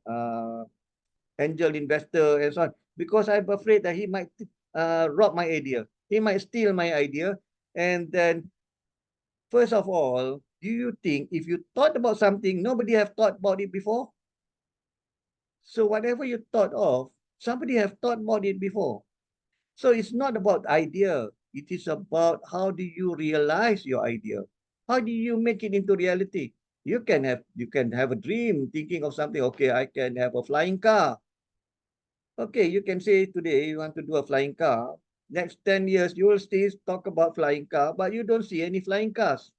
angel investor and so on, because I'm afraid that he might rob my idea. He might steal my idea. And then, first of all, do you think if you thought about something, nobody have thought about it before? So whatever you thought of, somebody have thought about it before. So it's not about idea. It is about how do you realize your idea? How do you make it into reality? You can have a dream thinking of something. Okay, I can have a flying car. Okay, you can say today you want to do a flying car. Next 10 years, you will still talk about flying car, but you don't see any flying cars.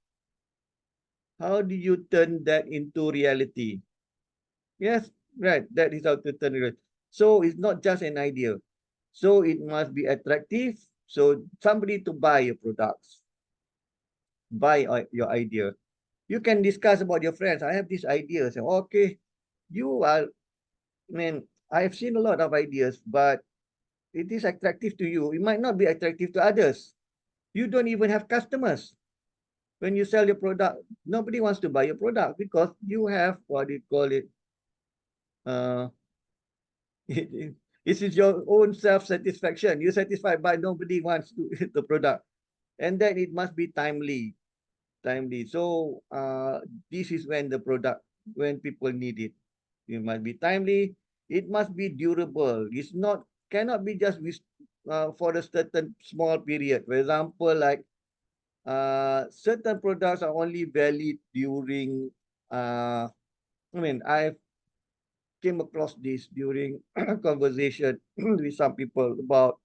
How do you turn that into reality? Yes, right. That is how to turn it. So it's not just an idea. So it must be attractive. So somebody to buy your products, buy your idea. You can discuss about your friends. I have this idea. Say, okay, you are, I mean, I've seen a lot of ideas, but it is attractive to you. It might not be attractive to others. You don't even have customers. When you sell your product, nobody wants to buy your product because you have, what do you call it? Uh, it is your own self-satisfaction. You're satisfied, but nobody wants to the product. And then it must be timely. So this is when the product, when people need it. It must be timely. It must be durable. It's not, cannot be just with, for a certain small period. For example, like certain products are only valid during, I mean, I came across this during conversation with some people about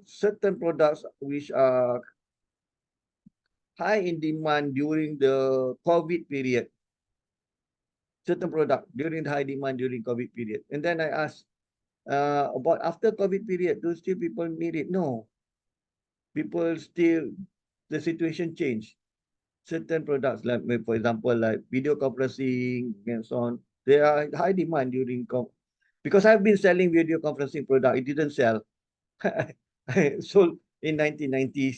certain products which are high in demand during the COVID period. Certain product during the high demand during COVID period. And then I asked about after COVID period, do still people need it? No, people still, the situation changed. Certain products, like for example, like video conferencing and so on, they are high demand during because I've been selling video conferencing product. It didn't sell. I sold in 1990s.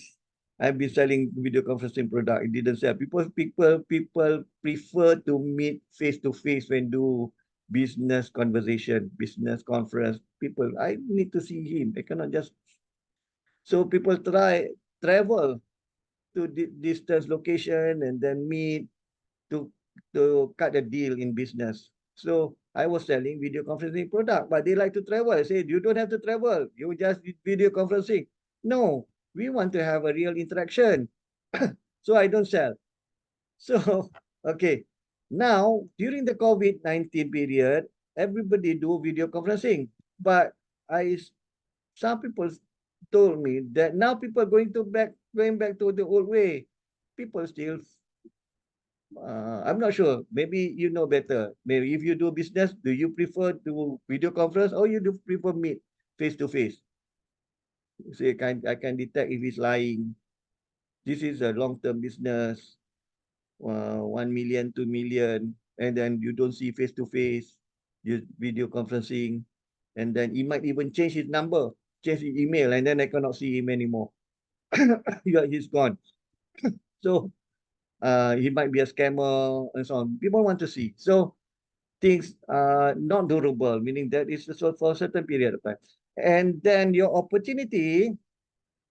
I've been selling video conferencing product. It didn't sell. People prefer to meet face to face when do business conversation, business conference. People, I need to see him. I cannot just. So people travel to distance location and then meet to cut a deal in business. So I was selling video conferencing product, but they like to travel. I said, you don't have to travel. You just video conferencing. No, we want to have a real interaction. So I don't sell. So, okay. Now, during the COVID-19 period, everybody do video conferencing. But some people told me that now people are going back to the old way. People still I'm not sure. Maybe you know better. Maybe if you do business, do you prefer to video conference or you do prefer meet face to face? So I can detect if he's lying. This is a long-term business, 1 million, 2 million, and then you don't see face to face, you video conferencing, and then he might even change his number, change his email, and then I cannot see him anymore. He's gone. So he might be a scammer and so on. People want to see. So things are not durable, meaning that is for a certain period of time. And then your opportunity,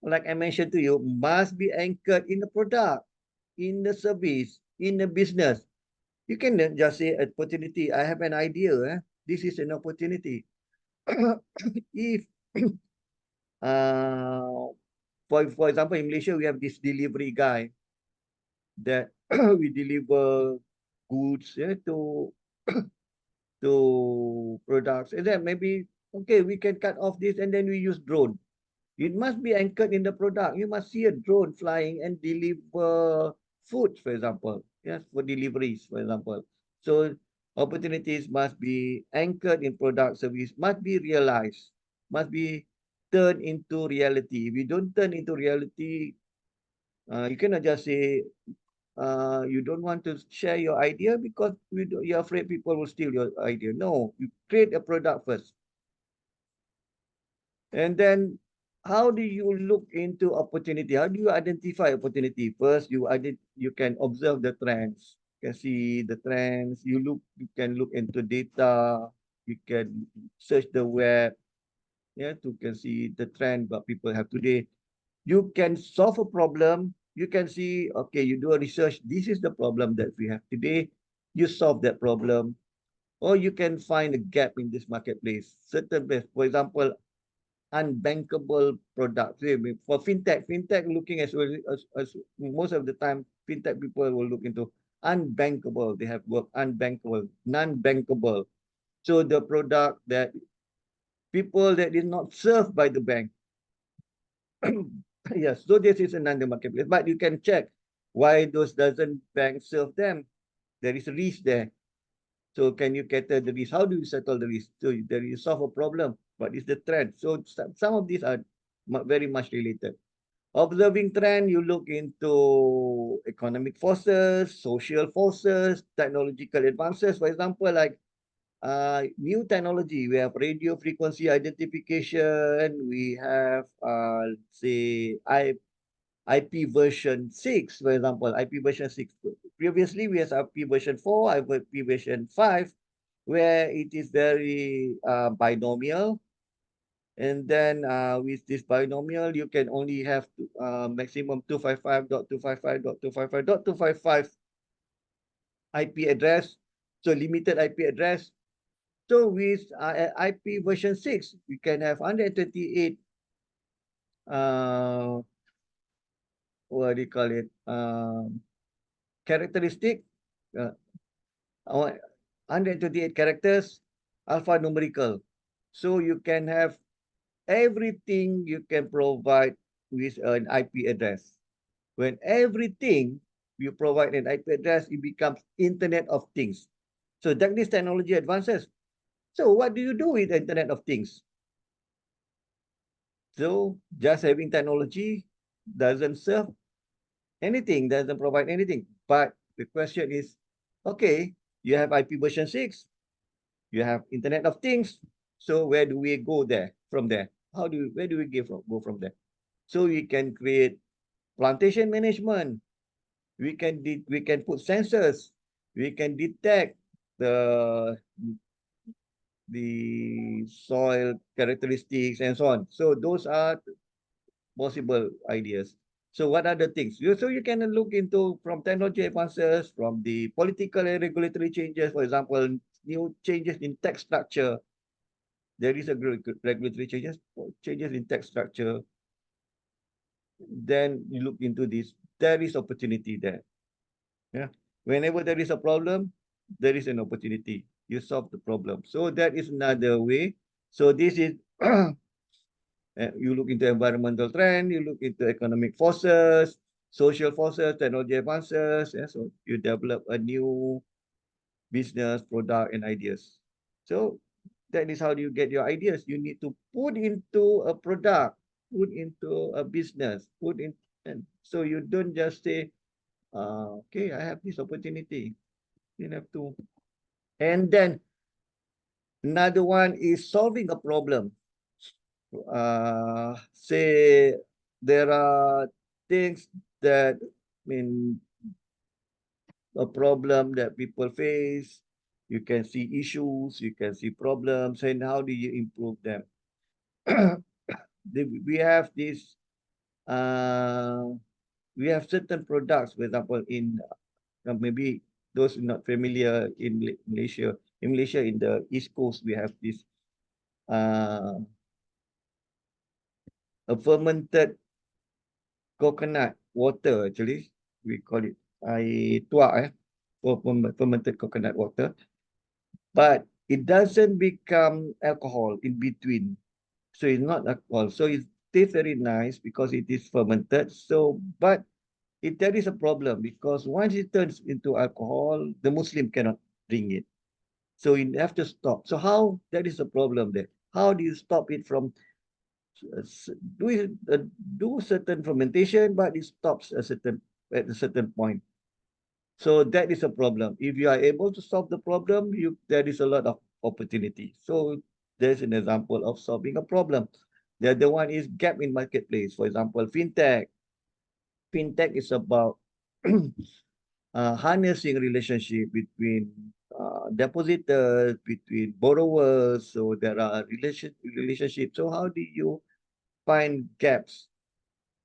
like I mentioned to you, must be anchored in the product, in the service, in the business. You can just say opportunity. I have an idea. This is an opportunity. If, uh, for example, in Malaysia, we have this delivery guy that we deliver goods to products, and then maybe okay, we can cut off this and then we use drone. It must be anchored in the product. You must see a drone flying and deliver food, for example. Yes, for deliveries, for example. So opportunities must be anchored in product service, must be realized, must be turned into reality. If you don't turn into reality, you cannot just say you don't want to share your idea because you're afraid people will steal your idea. No, you create a product first. And then how do you look into opportunity? How do you identify opportunity? First, you can observe the trends. You can see the trends. You can look into data. You can search the web, yeah, to can see the trend what people have today. You can solve a problem. You can see, okay, you do a research. This is the problem that we have today. You solve that problem. Or you can find a gap in this marketplace. Certain place, for example, unbankable products. For fintech looking as most of the time, fintech people will look into unbankable. They have work unbankable, non-bankable. So the product that people that is not served by the bank. Yes, so this is another marketplace. But you can check why those doesn't bank serve them. There is a risk there. So can you cater the risk? How do you settle the risk? So there you solve a problem. What is the trend? So some of these are very much related. Observing trend, you look into economic forces, social forces, technological advances. For example, like new technology, we have radio frequency identification, we have say IP version 6, for example, IP version 6. Previously, we have IP version 4, IP version 5, where it is very binomial. And then with this binomial, you can only have maximum 255.255.255.255 IP address, so limited IP address. So with IP version 6, you can have 128 what do you call it? Characteristic, uh, 128 characters, alphanumerical. So you can have everything you can provide with an IP address. When everything you provide an IP address, it becomes Internet of Things. So that this technology advances. So what do you do with the Internet of Things? So just having technology doesn't serve anything, doesn't provide anything. But the question is, okay, you have IP version 6, you have Internet of Things. So where do we go there from there? Where do we go from there? So we can create plantation management. We can put sensors. We can detect the soil characteristics and so on. So those are possible ideas. So what are the things? So you can look into from technology advances, from the political and regulatory changes, for example, new changes in tax structure. There is a regulatory changes in tax structure. Then you look into this. There is opportunity there. Yeah. Whenever there is a problem, there is an opportunity. You solve the problem. So that is another way. So this is you look into environmental trend, you look into economic forces, social forces, technology advances. Yeah, so you develop a new business, product, and ideas. So that is how you get your ideas. You need to put into a product, put into a business, put in, and so you don't just say, okay, I have this opportunity. You have to. And then another one is solving a problem. Say there are things that, I mean, a problem that people face. You can see issues, you can see problems, and how do you improve them? We have this, we have certain products, for example, in maybe those not familiar in Malaysia. In Malaysia, in the East Coast, we have this a fermented coconut water, actually. We call it air tuak, or fermented coconut water. But it doesn't become alcohol in between. So it's not alcohol. So it tastes very nice because it is fermented. So, but there is a problem because once it turns into alcohol, the Muslim cannot drink it. So you have to stop. So how, that is a problem there. How do you stop it from do certain fermentation, but it stops at a certain point. So that is a problem. If you are able to solve the problem, there is a lot of opportunity. So there's an example of solving a problem. The other one is gap in marketplace. For example, fintech. Fintech is about harnessing relationship between depositors, between borrowers. So there are relationships. So how do you find gaps?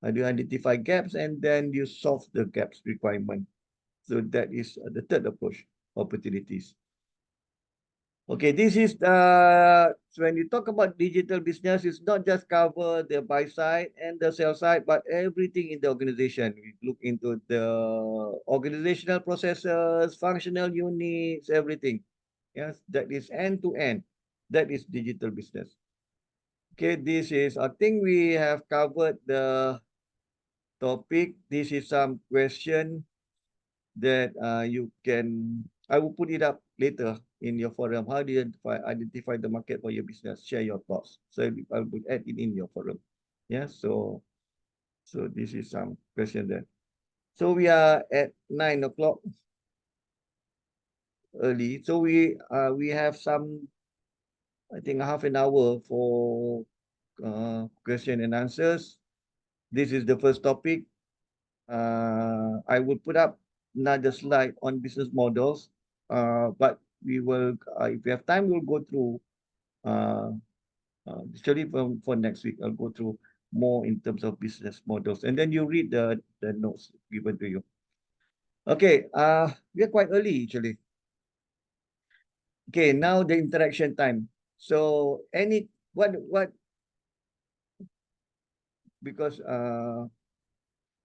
How do you identify gaps and then you solve the gaps requirement? So that is the third approach, opportunities. Okay, this is when you talk about digital business, it's not just cover the buy side and the sell side, but everything in the organization. We look into the organizational processes, functional units, everything. Yes, that is end to end. That is digital business. Okay, this is, I think we have covered the topic. This is some question that you can, I will put it up later in your forum. How do you identify the market for your business? Share your thoughts. So I will add it in your forum. Yeah, so this is some question there. So we are at 9 o'clock early. So we have some, I think, half an hour for question and answers. This is the first topic. I will put up another slide on business models, but we will, if we have time, we'll go through, actually for next week, I'll go through more in terms of business models, and then you read the notes given to you. Okay, we are quite early actually. Okay, now the interaction time. So because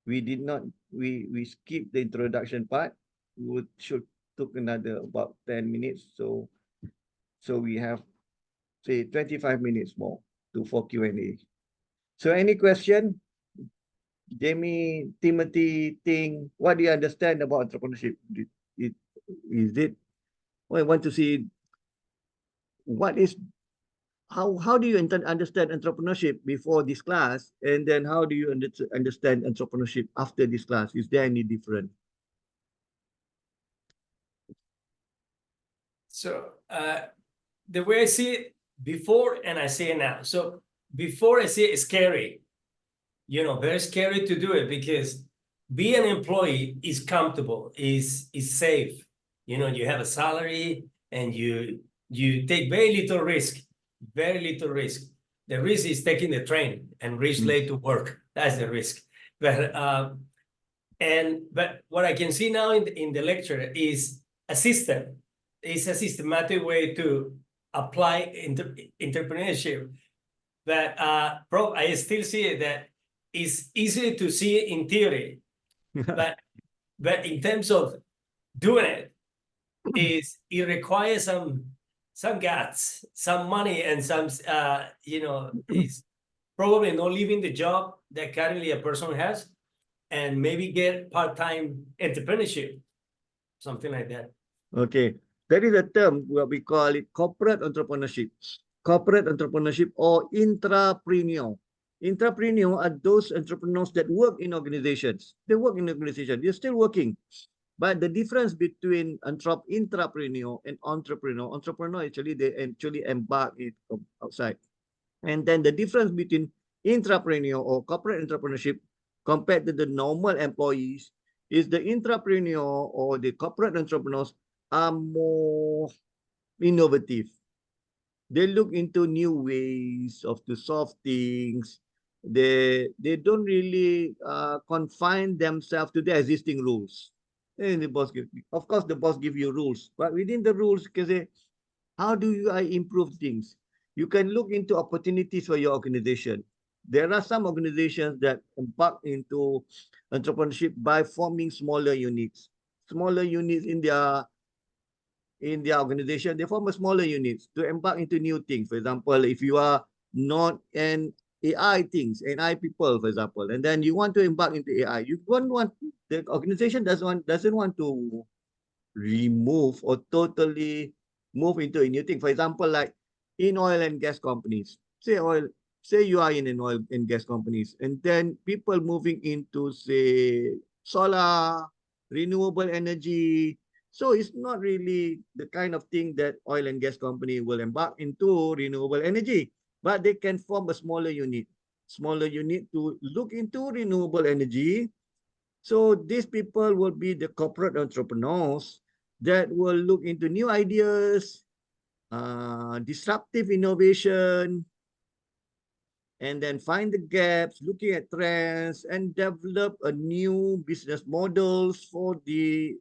we did not, we skipped the introduction part. We should took another about 10 minutes. So we have say 25 minutes more for Q&A. So any question? Jamie, Timothy, Ting, what do you understand about entrepreneurship? Is it, well, I want to see what is, how do you understand entrepreneurship before this class, and then how do you understand entrepreneurship after this class? Is there any difference? So the way I see it before and I see it now. So before, I see it scary, very scary to do it, because being an employee is comfortable, is safe. You have a salary and you take very little risk. The risk is taking the train and reach late to work. That's the risk. But what I can see now in the lecture is a system. It's a systematic way to apply entrepreneurship. But I still see it that it's easy to see it in theory, but in terms of doing it, it requires some guts, some money, and some is probably not leaving the job that currently a person has, and maybe get part-time entrepreneurship, something like that. Okay, that is a term what we call it corporate entrepreneurship. Corporate entrepreneurship or intrapreneur. Intrapreneur are those entrepreneurs that work in organizations. They work in organizations. They're still working. But the difference between intrapreneur and entrepreneur actually, they actually embark it outside. And then the difference between intrapreneur or corporate entrepreneurship compared to the normal employees is the intrapreneur or the corporate entrepreneurs are more innovative. They look into new ways to solve things. They don't really confine themselves to the existing rules. And the boss of course, the boss give you rules, but within the rules, you can say, how do I improve things? You can look into opportunities for your organization. There are some organizations that embark into entrepreneurship by forming smaller units. Smaller units in their organization, they form a smaller units to embark into new things. For example, if you are not an AI AI people, for example, and then you want to embark into AI, you don't want, the organization doesn't want to remove or totally move into a new thing. For example, like in oil and gas companies, say you are in an oil and gas companies, and then people moving into, say, solar, renewable energy. So it's not really the kind of thing that oil and gas company will embark into renewable energy, but they can form a smaller unit to look into renewable energy. So these people will be the corporate entrepreneurs that will look into new ideas, disruptive innovation, and then find the gaps, looking at trends, and develop a new business models for the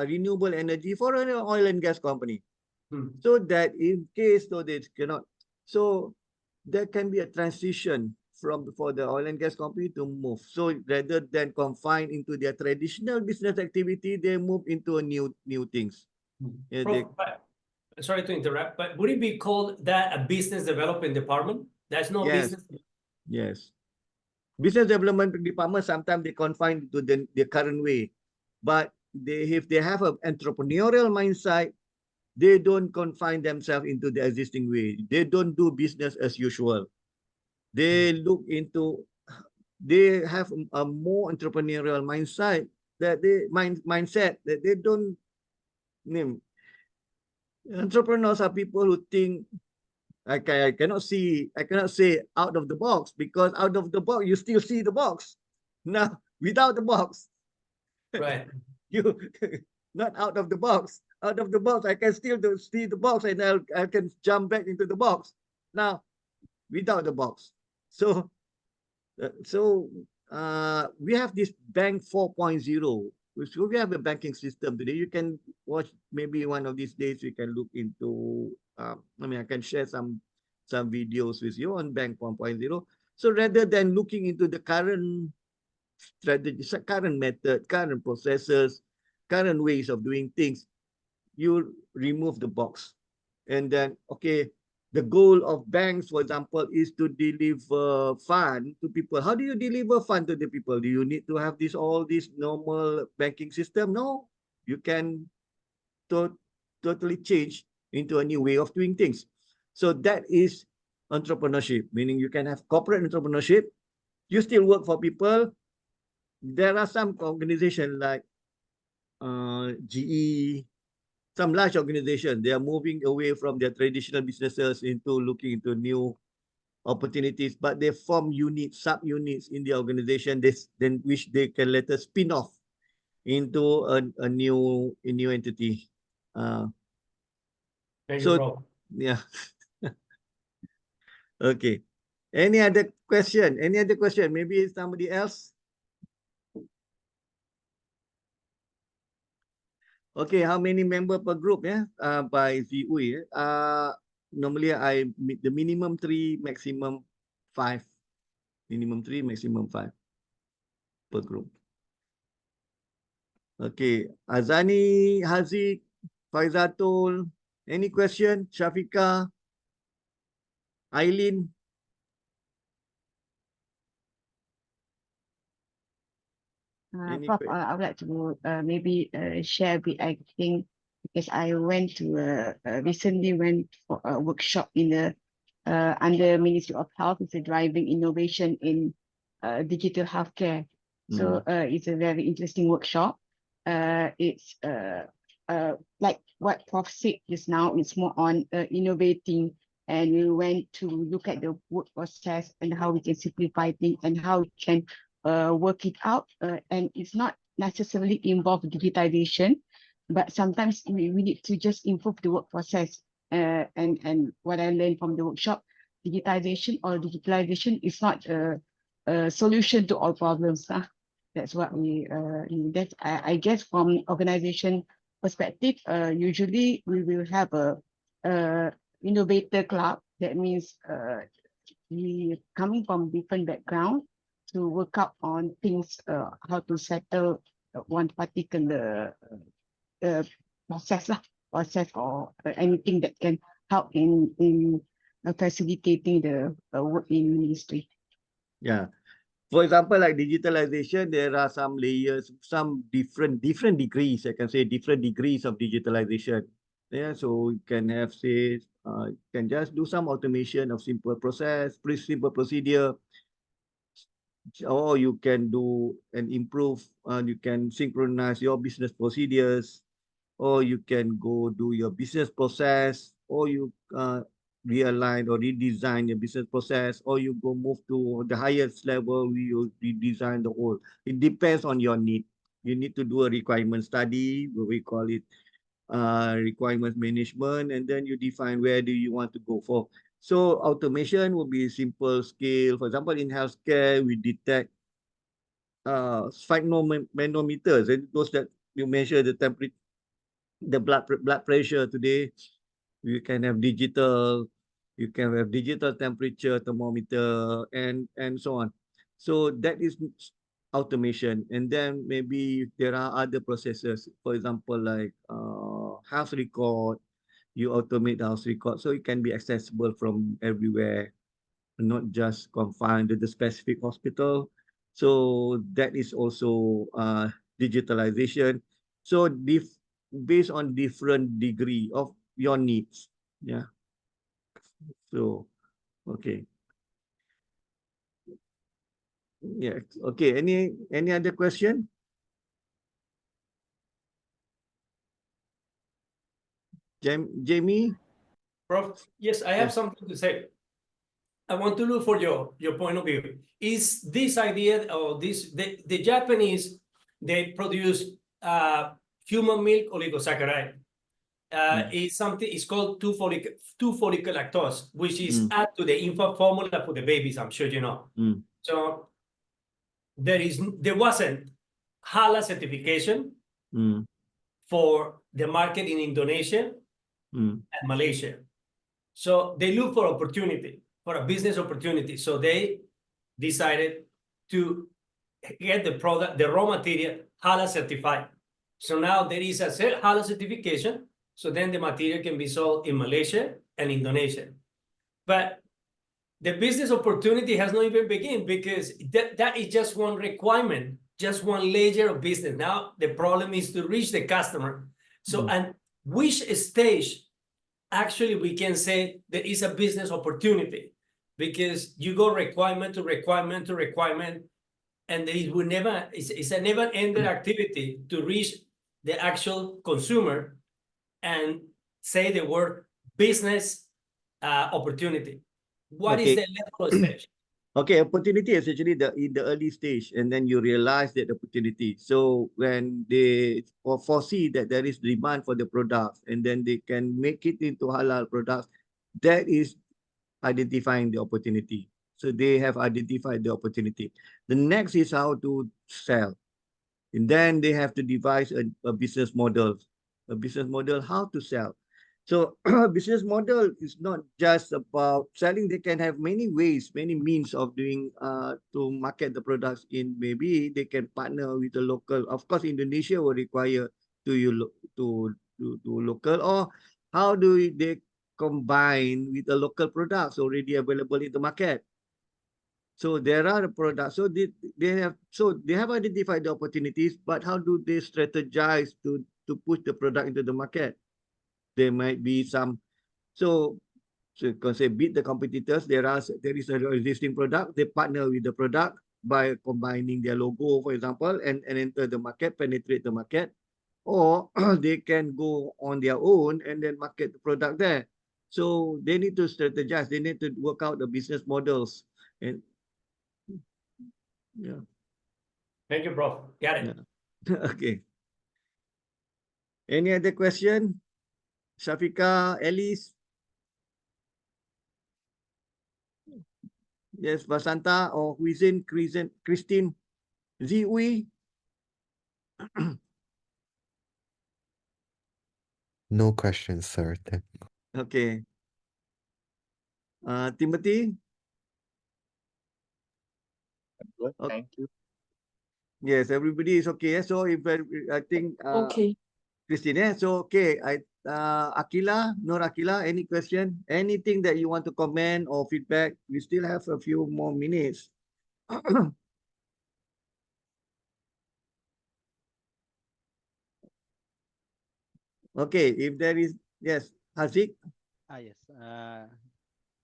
renewable energy for an oil and gas company. So that in case they cannot, so there can be a transition for the oil and gas company to move. So rather than confine into their traditional business activity, they move into a new things. Sorry to interrupt, but would it be called that a business development department? That's no business. Yes. Business development department, sometimes they confine to the current way. But if they have an entrepreneurial mindset, they don't confine themselves into the existing way. They don't do business as usual. They look into, they have a more entrepreneurial mindset that they don't name. Entrepreneurs are people who think, I cannot say out of the box, because out of the box you still see the box. Now without the box. Right. You not out of the box. Out of the box, I can still see the box, and I can jump back into the box. Now, without the box. So we have this bank 4.0. So we have a banking system today. You can watch, maybe one of these days you can look into, I can share some videos with you on bank 1.0. So rather than looking into the current strategies, current method, current processes, current ways of doing things, you remove the box. And then, okay, the goal of banks, for example, is to deliver fund to people. How do you deliver fund to the people? Do you need to have all this normal banking system? No, you can totally change into a new way of doing things. So that is entrepreneurship, meaning you can have corporate entrepreneurship. You still work for people. There are some organizations like GE, some large organizations, they are moving away from their traditional businesses into looking into new opportunities, but they form units, sub-units in the organization, then which they can later spin off into a new entity. Thank you, So, bro. yeah. Okay. Any other question? Any other question? Maybe somebody else? Okay, how many member per group? Yeah, by VU. Normally I meet the minimum 3, maximum 5. Minimum 3, maximum 5 per group. Okay, Azani, Haziq, Faizatul, any question? Shafika, Aileen? Prof, I would like to maybe share a bit. I think because I went to recently went for a workshop in the under Ministry of Health. It's a driving innovation in digital healthcare. So it's a very interesting workshop. It's like what Prof said just now. It's more on innovating, and we went to look at the work process and how we can simplify things and how we can work it out, and it's not necessarily involve digitization, but sometimes we need to just improve the work process. And what I learned from the workshop, digitization or digitalization is not a solution to all problems. That's what that's I guess from organization perspective, usually we will have a innovator club. That means we coming from different background to work out on things, how to settle one particular process or anything that can help in facilitating the work in ministry. Yeah. For example, like digitalization, there are some layers, some different degrees, I can say different degrees of digitalization. Yeah, so you can have, say, you can just do some automation of simple process, simple procedure, or you can do and improve, you can synchronize your business procedures, or you can go do your business process, or you realign or redesign your business process, or you go move to the highest level, you redesign the whole. It depends on your need. You need to do a requirement study, we call it requirement management, and then you define where do you want to go for. So automation will be simple scale. For example, in healthcare, we detect manometers, and those that you measure the temperature, the blood pressure today. You can have digital temperature thermometer, and so on. So that is automation. And then maybe there are other processes, for example, like house record. You automate the house record so it can be accessible from everywhere, not just confined to the specific hospital. So that is also digitalization. So based on different degree of your needs. Yeah. So, okay. Yeah. Okay. Any other question? Jamie? Prof, yes, I have Yes. something to say. I want to look for your point of view. Is this idea or the Japanese, they produce human milk oligosaccharide. Is something, it's called 2-folic lactose, which is added to the infant formula for the babies, I'm sure you know. So there wasn't halal certification for the market in Indonesia and Malaysia. So they look for opportunity, for a business opportunity. So they decided to get the product, the raw material, halal certified. So now there is a halal certification. So then the material can be sold in Malaysia and Indonesia. But the business opportunity has not even begun, because that is just one requirement, just one layer of business. Now the problem is to reach the customer. So at which stage actually we can say there is a business opportunity, because you go requirement to requirement to requirement, and there is it's a never-ending activity to reach the actual consumer and say the word business opportunity. What is the level of stage? Okay, opportunity is actually in the early stage, and then you realize that opportunity. So when they foresee that there is demand for the products, and then they can make it into halal products, that is identifying the opportunity. So they have identified the opportunity. The next is how to sell. And then they have to devise a business model. A business model, how to sell. So business model is not just about selling. They can have many ways, many means of doing to market the products. In maybe they can partner with the local. Of course, Indonesia will require to local, or how do they combine with the local products already available in the market. So there are products. So they have identified the opportunities, but how do they strategize to push the product into the market? There might be some. So you can say beat the competitors. There is an existing product. They partner with the product by combining their logo, for example, and enter the market, penetrate the market, or they can go on their own and then market the product there. So they need to strategize. They need to work out the business models. And yeah. Thank you, bro. Got it. Yeah. Okay. Any other question? Shafika, Alice? Yes, Vasanta or Huizin, Christine, Ziwi? No questions, sir. Okay. Timothy? Good, thank you. Yes, everybody is okay. So if I think Okay. Christine, yeah. So okay, Akila, Nur Akila, any question? Anything that you want to comment or feedback? We still have a few more minutes. Okay, if there is, yes, Haziq? Yes.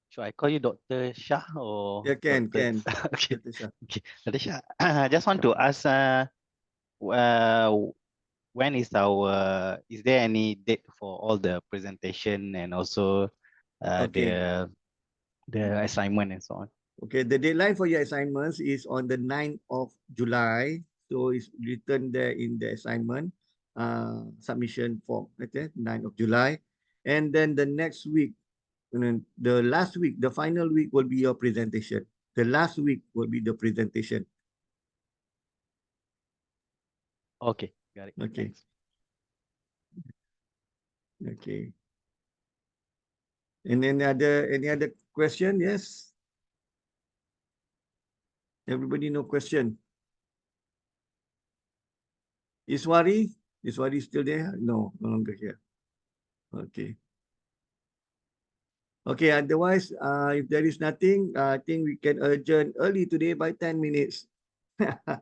Should I call you Dr. Shah or Yeah, can. Okay. Dr. Shah. Okay. Dr. Shah, I just want to ask, when is is there any date for all the presentation and also Okay. the assignment and so on? Okay, the deadline for your assignments is on the 9th of July. So it's written there in the assignment submission form, okay, 9th of July. And then the next week, the last week, the final week will be your presentation. The last week will be the presentation. Okay, got it. Okay. Thanks. Okay. And then any other question? Yes. Everybody no question. Iswari still there? No, no longer here. Okay. Okay, otherwise, if there is nothing, I think we can adjourn early today by 10 minutes. By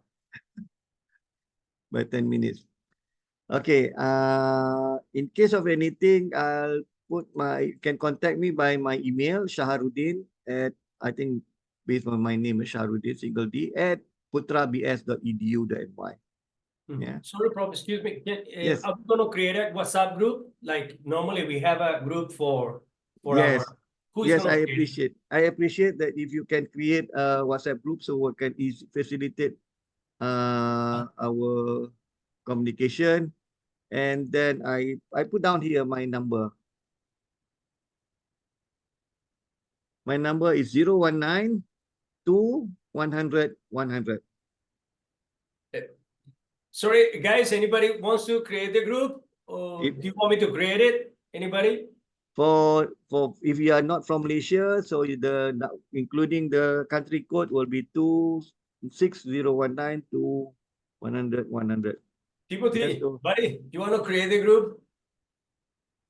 10 minutes. Okay, in case of anything, I'll you can contact me by my email, Shaharuddin at, I think, based on my name, Shaharuddin, single D, at putrabs.edu.my. Yeah. Sorry, Prof, excuse me. Yes. I'm going to create a WhatsApp group. Like normally we have a group for Yes. our Who is Yes, gonna I create it? appreciate that if you can create a WhatsApp group so we can facilitate our communication. And then I put down here my number. My number is 019 2 100 100. Sorry, guys, anybody wants to create the group? Or do you want me to create it? Anybody? For if you are not from Malaysia, so including the country code will be 26019 to 100 100. Timothy, Yes, so buddy, you want to create the group?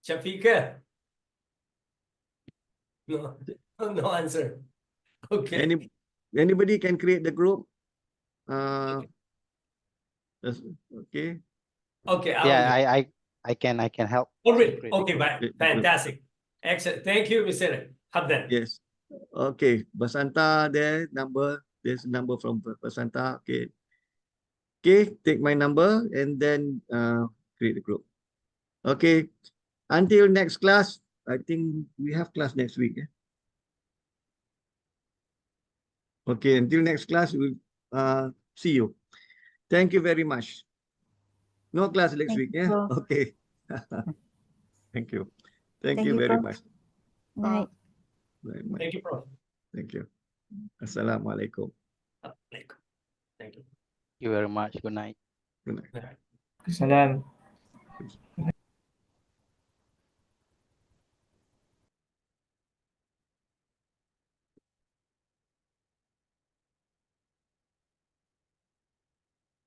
Shafika? No, no answer. Okay. anybody can create the group. Okay. Okay. Okay, Yeah, I can help. Oh, to really? create the Okay, group. bye. Fantastic. Excellent. Thank you, Mr. Habdan. Yes. Okay. Basanta there, there's number from Basanta. Okay. Okay, take my number and then create the group. Okay. Until next class, I think we have class next week. Okay, until next class, we'll see you. Thank you very much. No class next week, yeah? Prof. Okay. Thank you. Thank Thank you you, very Prof. much. Night. Very much. Thank you, Prof. Thank you. Assalamualaikum. Thank you. Thank you very much. Good night. Good night. Good night. Salam.